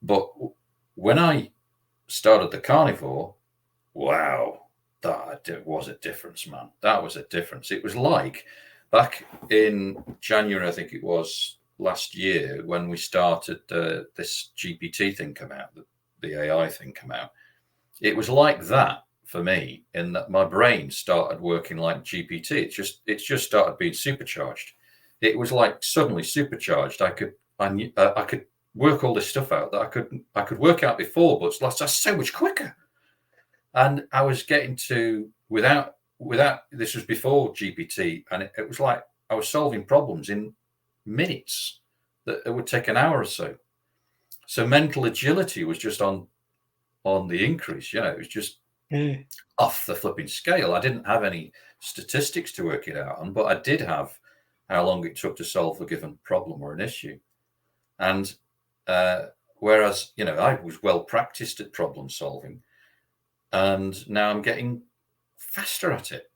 But when I started the carnivore, wow, that was a difference, man. That was a difference. It was like back in January, I think it was last year, when we started this GPT thing come out, the AI thing come out. It was like that for me, in that my brain started working like GPT. It just started being supercharged. It was like suddenly supercharged. I could work all this stuff out that I could work out before, but that's so much quicker. And I was getting to, without this was before GPT, and it was like I was solving problems in minutes that it would take an hour or so. So mental agility was just on the increase. It was just off the flipping scale. I didn't have any statistics to work it out on, but I did have how long it took to solve a given problem or an issue. And whereas, I was well practiced at problem solving, and now I'm getting faster at it.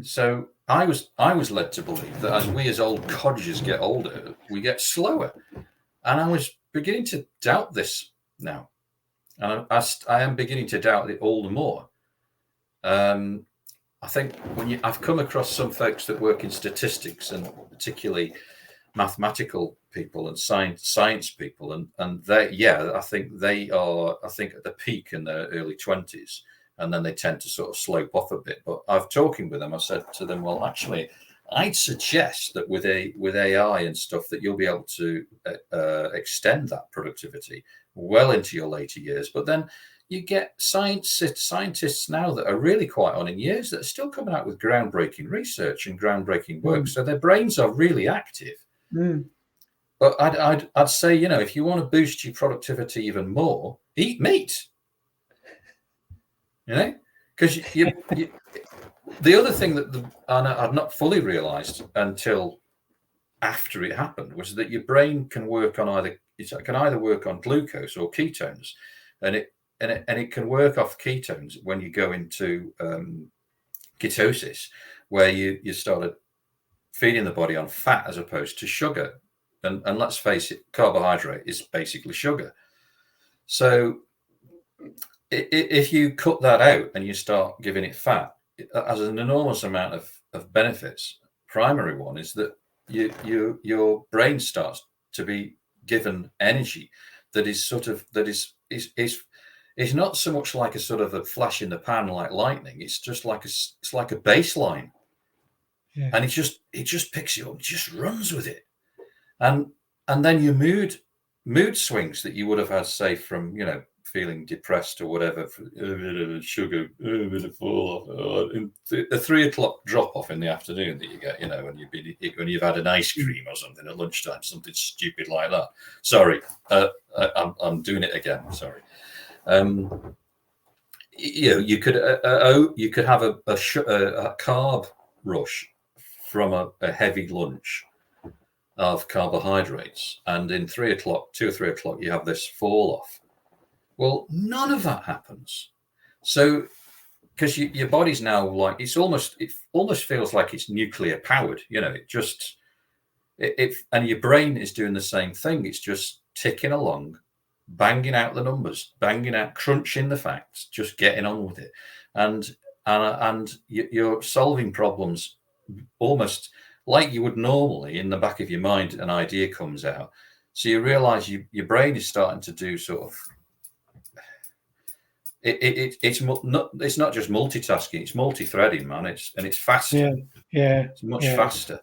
So I was led to believe that as we as old codgers get older, we get slower. And I was beginning to doubt this now. And I am beginning to doubt it all the more. I think I've come across some folks that work in statistics, and particularly mathematical people and science people, and I think they are at the peak in their early 20s, and then they tend to sort of slope off a bit. But I've talking with them, I said to them, well, actually, I'd suggest that with AI and stuff that you'll be able to extend that productivity well into your later years. But then you get scientists now that are really quite on in years that are still coming out with groundbreaking research and groundbreaking work. So their brains are really active. But I'd say, you know, if you want to boost your productivity even more, eat meat. You know, because the other thing that I'd not fully realised until after it happened was that your brain can work on either work on glucose or ketones, and it can work off ketones when you go into ketosis, where you started feeding the body on fat as opposed to sugar, and let's face it, carbohydrate is basically sugar. So if you cut that out and you start giving it fat, it has an enormous amount of benefits. Primary one is that your brain starts to be given energy that is not so much like a sort of a flash in the pan like lightning. It's just like a baseline, and it just picks you up, just runs with it, and then your mood swings that you would have had, say, from, you know, feeling depressed or whatever, a bit of sugar, a bit of fall off, a 3 o'clock drop off in the afternoon that you get, you know, when you've had an ice cream or something at lunchtime, something stupid like that. Sorry, I'm doing it again. Sorry. You know, you could have a carb rush from a heavy lunch of carbohydrates, and in 2 or 3 o'clock, you have this fall off. Well, none of that happens. So, because your body's now like, it almost feels like it's nuclear powered. You know, and your brain is doing the same thing. It's just ticking along, banging out the numbers, crunching the facts, just getting on with it, and you're solving problems almost like you would normally. In the back of your mind, an idea comes out, so you realize your brain is starting to do sort of. It's not just multitasking; it's multi-threading, man. It's faster. Yeah, it's much faster.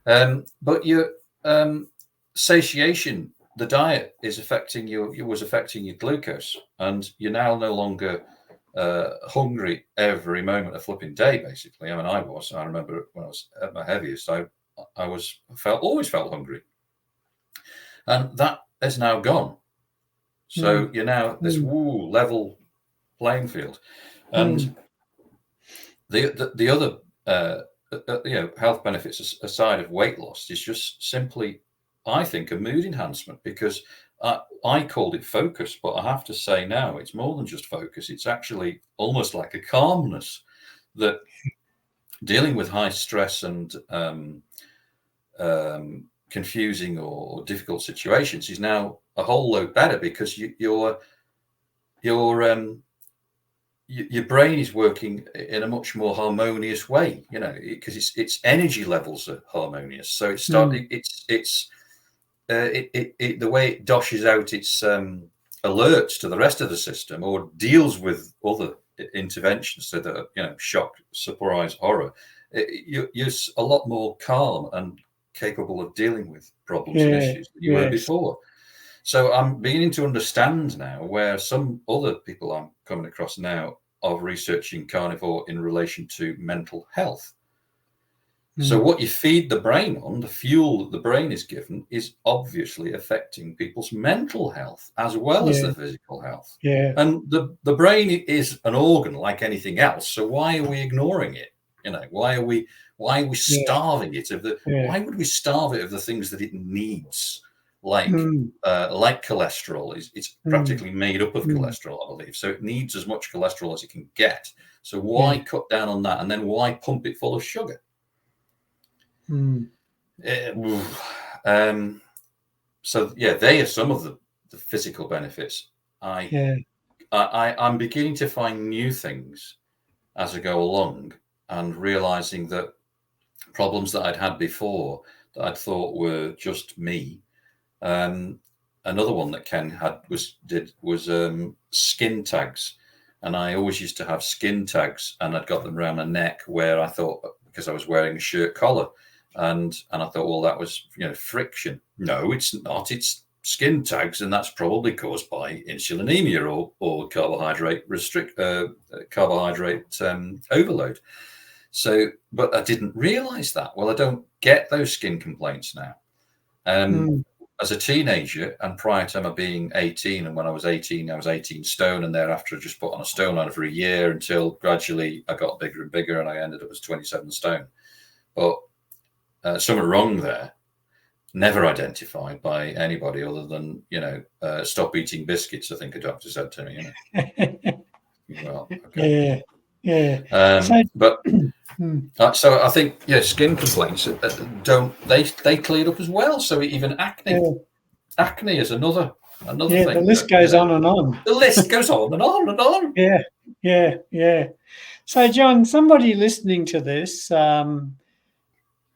But your satiation, the diet is affecting was affecting your glucose, and you're now no longer hungry every moment of flipping day. Basically, I mean, I remember when I was at my heaviest, I always felt hungry, and that is now gone. So you're now this level playing field, and the other you know, health benefits aside of weight loss is just simply, I think, a mood enhancement, because I called it focus, but I have to say now it's more than just focus. It's actually almost like a calmness that dealing with high stress and confusing or difficult situations is now a whole load better, because your brain is working in a much more harmonious way, you know, because its energy levels are harmonious. So it's the way it doshes out its alerts to the rest of the system, or deals with other interventions, so that, you know, shock, surprise, horror, you're a lot more calm and capable of dealing with problems and issues that you were before. So I'm beginning to understand now where some other people I'm coming across now are researching carnivore in relation to mental health. So what you feed the brain on, the fuel that the brain is given, is obviously affecting people's mental health as well as the physical health. And the brain is an organ like anything else. So why are we ignoring it? You know, why are we starving it of why would we starve it of the things that it needs? Like cholesterol it's practically made up of cholesterol, I believe. So it needs as much cholesterol as it can get. So why cut down on that, and then why pump it full of sugar? Mm. So yeah, they are some of the physical benefits. Yeah. I'm beginning to find new things as I go along, and realizing that problems that I'd had before that I'd thought were just me. Another one that Ken was skin tags, and I always used to have skin tags, and I'd got them around my neck where I thought, because I was wearing a shirt collar, and I thought, well, that was friction. No, it's not. It's skin tags, and that's probably caused by insulinemia or carbohydrate overload. So, but I didn't realize that. Well, I don't get those skin complaints now. As a teenager, and prior to my being 18, and when I was 18, I was 18 stone, and thereafter I just put on a stone line for a year until gradually I got bigger and bigger, and I ended up as 27 stone. But something wrong there, never identified by anybody other than, stop eating biscuits, I think a doctor said to me. Well, okay. Yeah. So I think, skin complaints they cleared up as well. So even acne is another thing. The list goes on and on. The list goes on and on and on. Yeah. So, Jon, somebody listening to this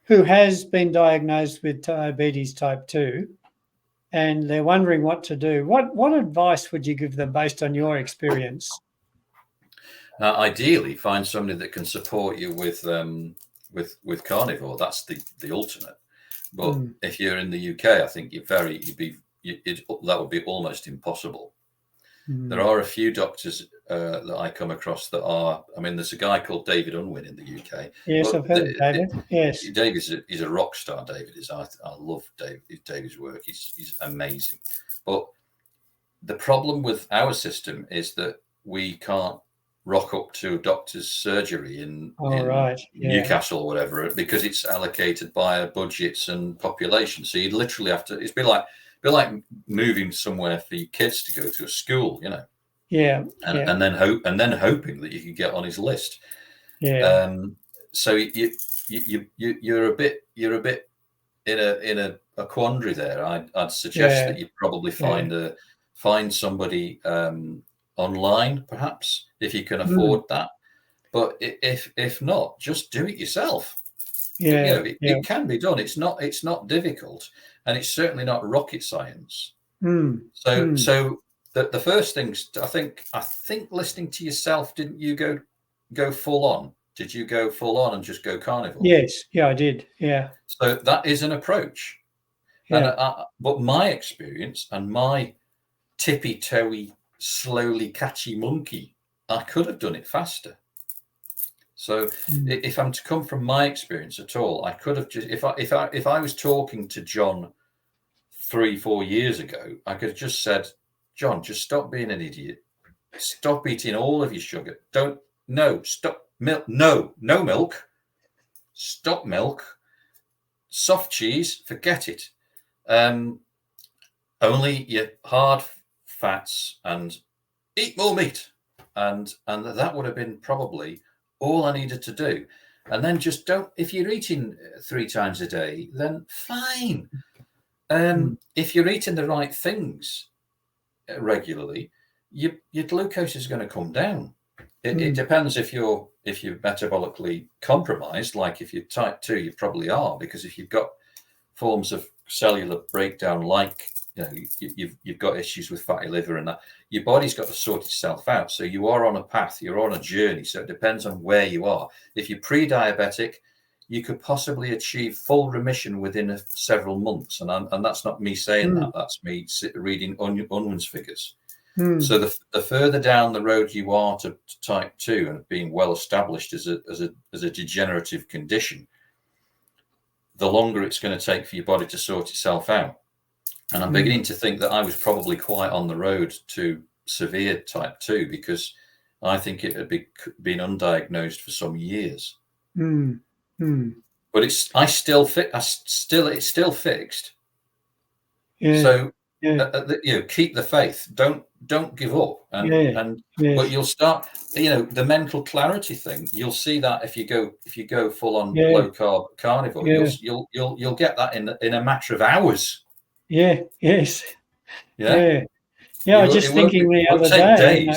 who has been diagnosed with diabetes type 2, and they're wondering what to do, what advice would you give them based on your experience? Ideally, find somebody that can support you with carnivore. That's the ultimate. But if you're in the UK, I think that would be almost impossible. There are a few doctors that I come across that are. I mean, there's a guy called David Unwin in the UK. Yes, I've heard of David. Yes, he's a rock star. David is. I love David's work. He's amazing. But the problem with our system is that we can't rock up to a doctor's surgery in Newcastle or whatever, because it's allocated by budgets and population. So you'd literally have to. It'd be like moving somewhere for your kids to go to a school, and then hoping that you can get on his list. So you're a bit in a quandary there. I'd suggest that you probably find somebody online, perhaps, if you can afford that. But if not, just do it yourself. It can be done. It's not difficult, and it's certainly not rocket science. So the first things, I think listening to yourself, didn't you go full on? Did you go full on and just go carnivore? Yes, I did. Yeah. So that is an approach. But my experience and my tippy-toey, slowly catchy monkey, I could have done it faster. So if I'm to come from my experience at all, I could have just, if I was talking to Jon 3-4 years ago, I could have just said, Jon, just stop being an idiot. Stop eating all of your sugar. Stop milk. No milk. Stop milk. Soft cheese, forget it. Only your hard fats, and eat more meat. And that would have been probably all I needed to do. And then just don't, if you're eating 3 times a day, then fine. If you're eating the right things regularly, your glucose is going to come down. It depends if you're metabolically compromised. Like if you're type 2, you probably are, because if you've got forms of cellular breakdown, like you've got issues with fatty liver and that, your body's got to sort itself out. So you are on a path, you're on a journey. So it depends on where you are. If you're pre-diabetic, you could possibly achieve full remission within several months. And that's not me saying that. That's me reading Unwin's figures. So the further down the road you are to type 2 and being well established as a degenerative condition, the longer it's going to take for your body to sort itself out. And I'm beginning to think that I was probably quite on the road to severe type 2, because I think it had been undiagnosed for some years. But it's still fixed. Yeah. So keep the faith. Don't give up. And but you'll start, the mental clarity thing. You'll see that if you go full on low carb carnivore, you'll get that in a matter of hours. Yeah. Yes. Yeah. I was just thinking the other day.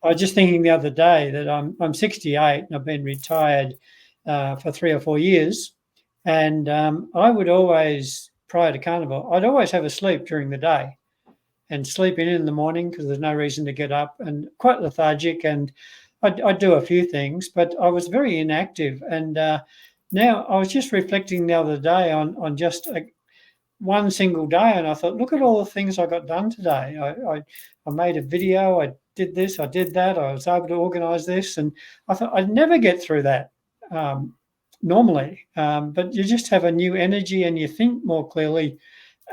I was just thinking the other day that I'm 68 and I've been retired for 3 or 4 years, and I would always, prior to carnivore, I'd always have a sleep during the day and sleep in the morning because there's no reason to get up, and quite lethargic, and I'd do a few things, but I was very inactive. And now I was just reflecting the other day on just one single day, and I thought, look at all the things I got done today. I made a video, I did this, I did that, I was able to organize this, and I thought I'd never get through that normally. But you just have a new energy and you think more clearly.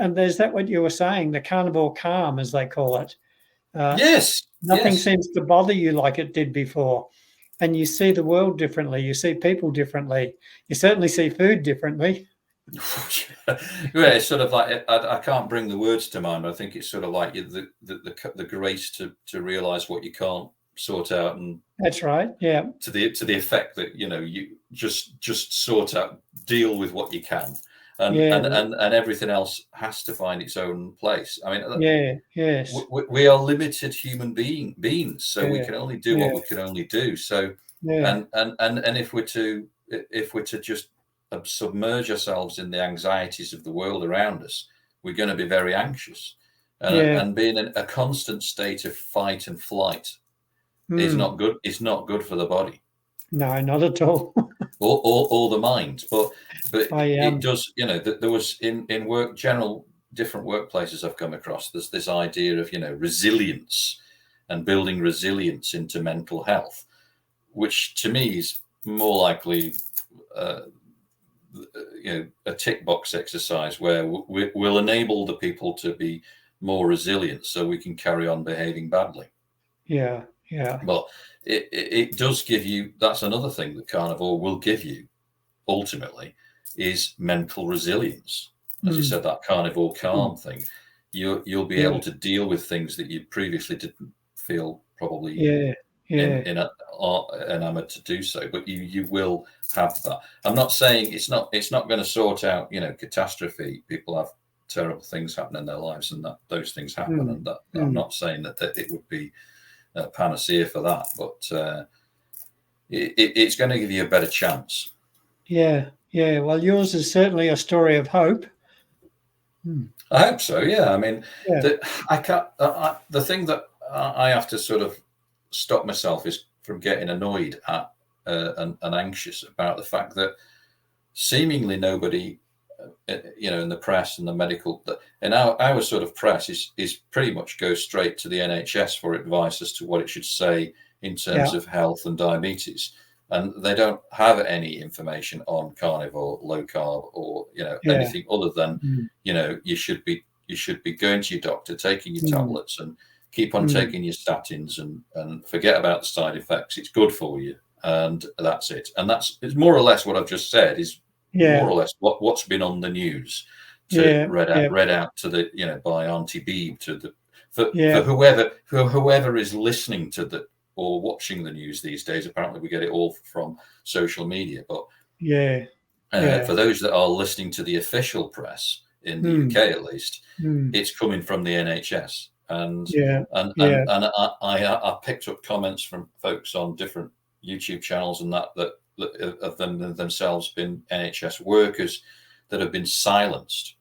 And there's that, what you were saying, the carnivore calm, as they call it. Yes. Nothing seems to bother you like it did before. And you see the world differently. You see people differently. You certainly see food differently. Yeah, it's sort of like, I can't bring the words to mind. I think it's sort of like the grace to realize what you can't sort out, and that's right. Yeah. To the effect that you just sort out, deal with what you can, and everything else has to find its own place. I mean, we are limited human beings, so we can only do what we can only do. So and if we're to just submerge ourselves in the anxieties of the world around us, we're going to be very anxious, and being in a constant state of fight and flight is not good. It's not good for the body. No, not at all. or the mind. But it does. There was in different workplaces I've come across. There's this idea of resilience and building resilience into mental health, which to me is more likely a tick box exercise where we'll enable the people to be more resilient so we can carry on behaving badly. Yeah. But it does give you, that's another thing that carnivore will give you ultimately, is mental resilience. As you said, that carnivore calm thing, you'll be able to deal with things that you previously didn't feel probably enamored to do so, but you will have that. I'm not saying it's not going to sort out catastrophe. People have terrible things happen in their lives, and that those things happen, and that I'm not saying that it would be a panacea for that, but it's going to give you a better chance. Well, yours is certainly a story of hope. I hope so. I mean, the thing that I have to sort of stop myself is from getting annoyed at and anxious about the fact that seemingly nobody, in the press and the medical, and our sort of press is pretty much goes straight to the NHS for advice as to what it should say in terms of health and diabetes, and they don't have any information on carnivore, low carb, or anything other than you should be going to your doctor, taking your tablets, and keep on taking your statins, and forget about the side effects. It's good for you, and that's it. And it's more or less what I've just said is more or less what's been on the news, read out to the by Auntie Beeb for whoever is listening to or watching the news these days. Apparently, we get it all from social media. But for those that are listening to the official press in the UK, at least, it's coming from the NHS. And I picked up comments from folks on different YouTube channels and that of them themselves been NHS workers that have been silenced,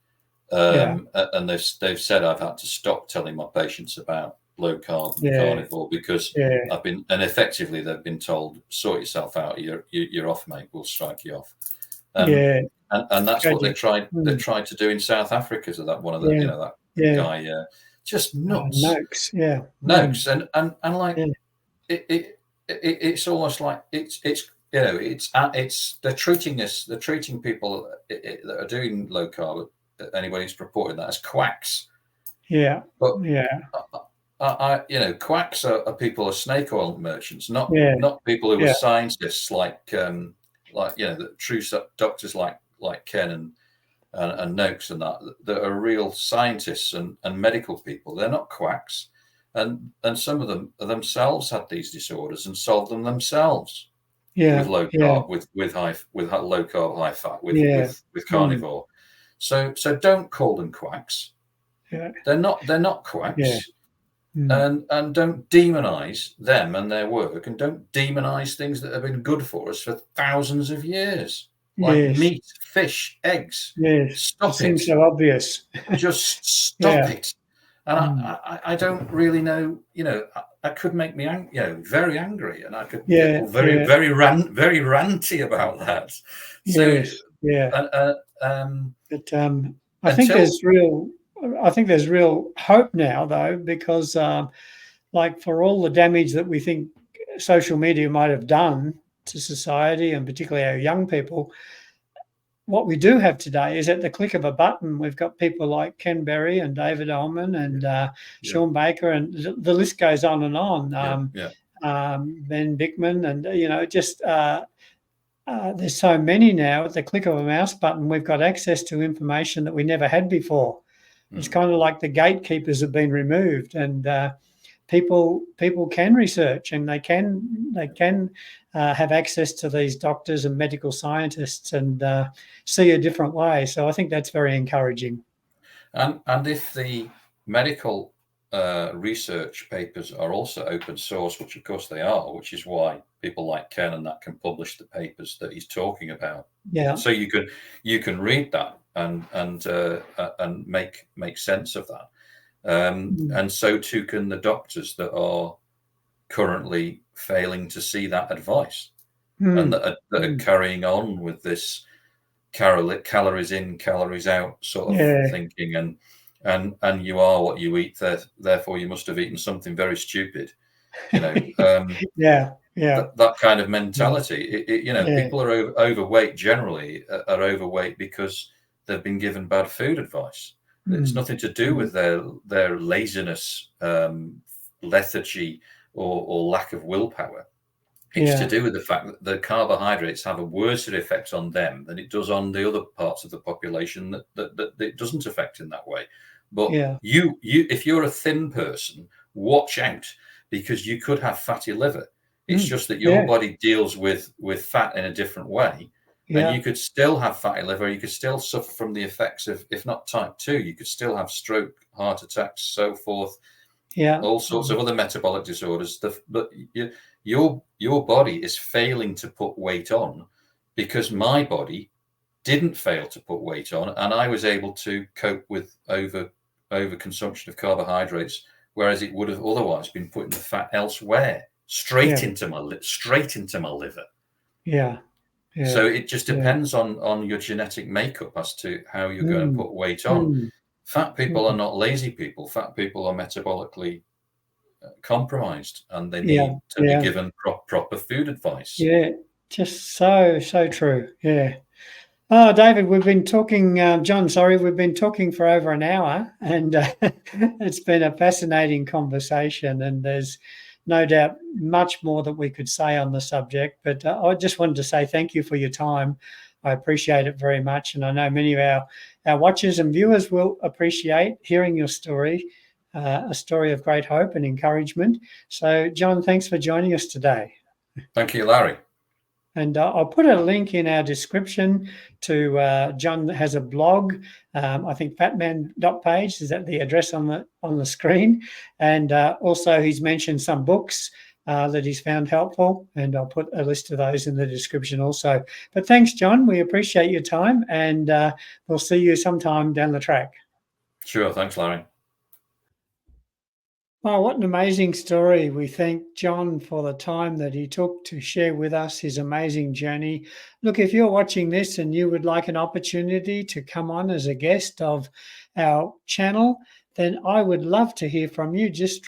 and they've said I've had to stop telling my patients about low carb and carnivore because I've been, and effectively they've been told, sort yourself out, you're off, mate, we'll strike you off. And that's what they tried to do in South Africa. So that one of the that guy just nuts. Noakes. And like it's almost like it's they're treating people that are doing low carb, anybody who's reporting that, as quacks. Quacks are people, are snake oil merchants, not people who are scientists like the true doctors like Ken and Noakes and that are real scientists and medical people. They're not quacks. And some of them themselves had these disorders and solved them themselves with low carb, with low carb, high fat, with carnivore. So don't call them quacks. Yeah. They're not quacks. Yeah. And don't demonize them and their work, and don't demonize things that have been good for us for thousands of years, like meat, fish, eggs. Yes, Stop it seems so obvious. Just stop it. And I don't really know, that could make me very angry, and I could get very ranty about that. Yes, but I think there's real hope now, though, because like for all the damage that we think social media might have done to society, and particularly our young people, what we do have today is at the click of a button. We've got people like Ken Berry and David Ullman and Sean Baker, and the list goes on and on. Ben Bickman, and there's so many now. At the click of a mouse button, we've got access to information that we never had before. It's kind of like the gatekeepers have been removed, and people can research, and they can have access to these doctors and medical scientists and see a different way. So I think that's very encouraging. And if the medical research papers are also open source, which of course they are, which is why people like Ken and that can publish the papers that he's talking about. Yeah. So you can read that and make sense of that. And so too can the doctors that are currently failing to see that advice and that are carrying on with this calories in, calories out sort of thinking, and you are what you eat, therefore you must have eaten something very stupid, that kind of mentality. People are overweight generally are overweight because they've been given bad food advice. It's nothing to do with their laziness, lethargy, or lack of willpower. It's to do with the fact that the carbohydrates have a worse effect on them than it does on the other parts of the population that it doesn't affect in that way. But you, if you're a thin person, watch out, because you could have fatty liver. It's just that your body deals with fat in a different way. And you could still have fatty liver. You could still suffer from the effects of, if not type 2, you could still have stroke, heart attacks, so forth. All sorts of other metabolic disorders. But your body is failing to put weight on, because my body didn't fail to put weight on, and I was able to cope with over consumption of carbohydrates, whereas it would have otherwise been putting the fat elsewhere, straight into my liver. So it just depends on your genetic makeup as to how you're going to put weight on. Fat people are not lazy people. Fat people are metabolically compromised, and they need to be given proper food advice. Just so true. Oh, David, we've been talking, John, we've been talking for over an hour, and it's been a fascinating conversation, and there's no doubt much more that we could say on the subject, but I just wanted to say thank you for your time. I appreciate it very much, and I know many of our watchers and viewers will appreciate hearing your story, a story of great hope and encouragement. So, John, thanks for joining us today. Thank you, Larry. And I'll put a link in our description to John has a blog. I think fatman.page, is that the address on the screen? And also he's mentioned some books that he's found helpful, and I'll put a list of those in the description also. But thanks, John. We appreciate your time, and we'll see you sometime down the track. Sure. Thanks, Larry. Oh, what an amazing story. We thank John for the time that he took to share with us his amazing journey. Look, if you're watching this and you would like an opportunity to come on as a guest of our channel, then I would love to hear from you. Just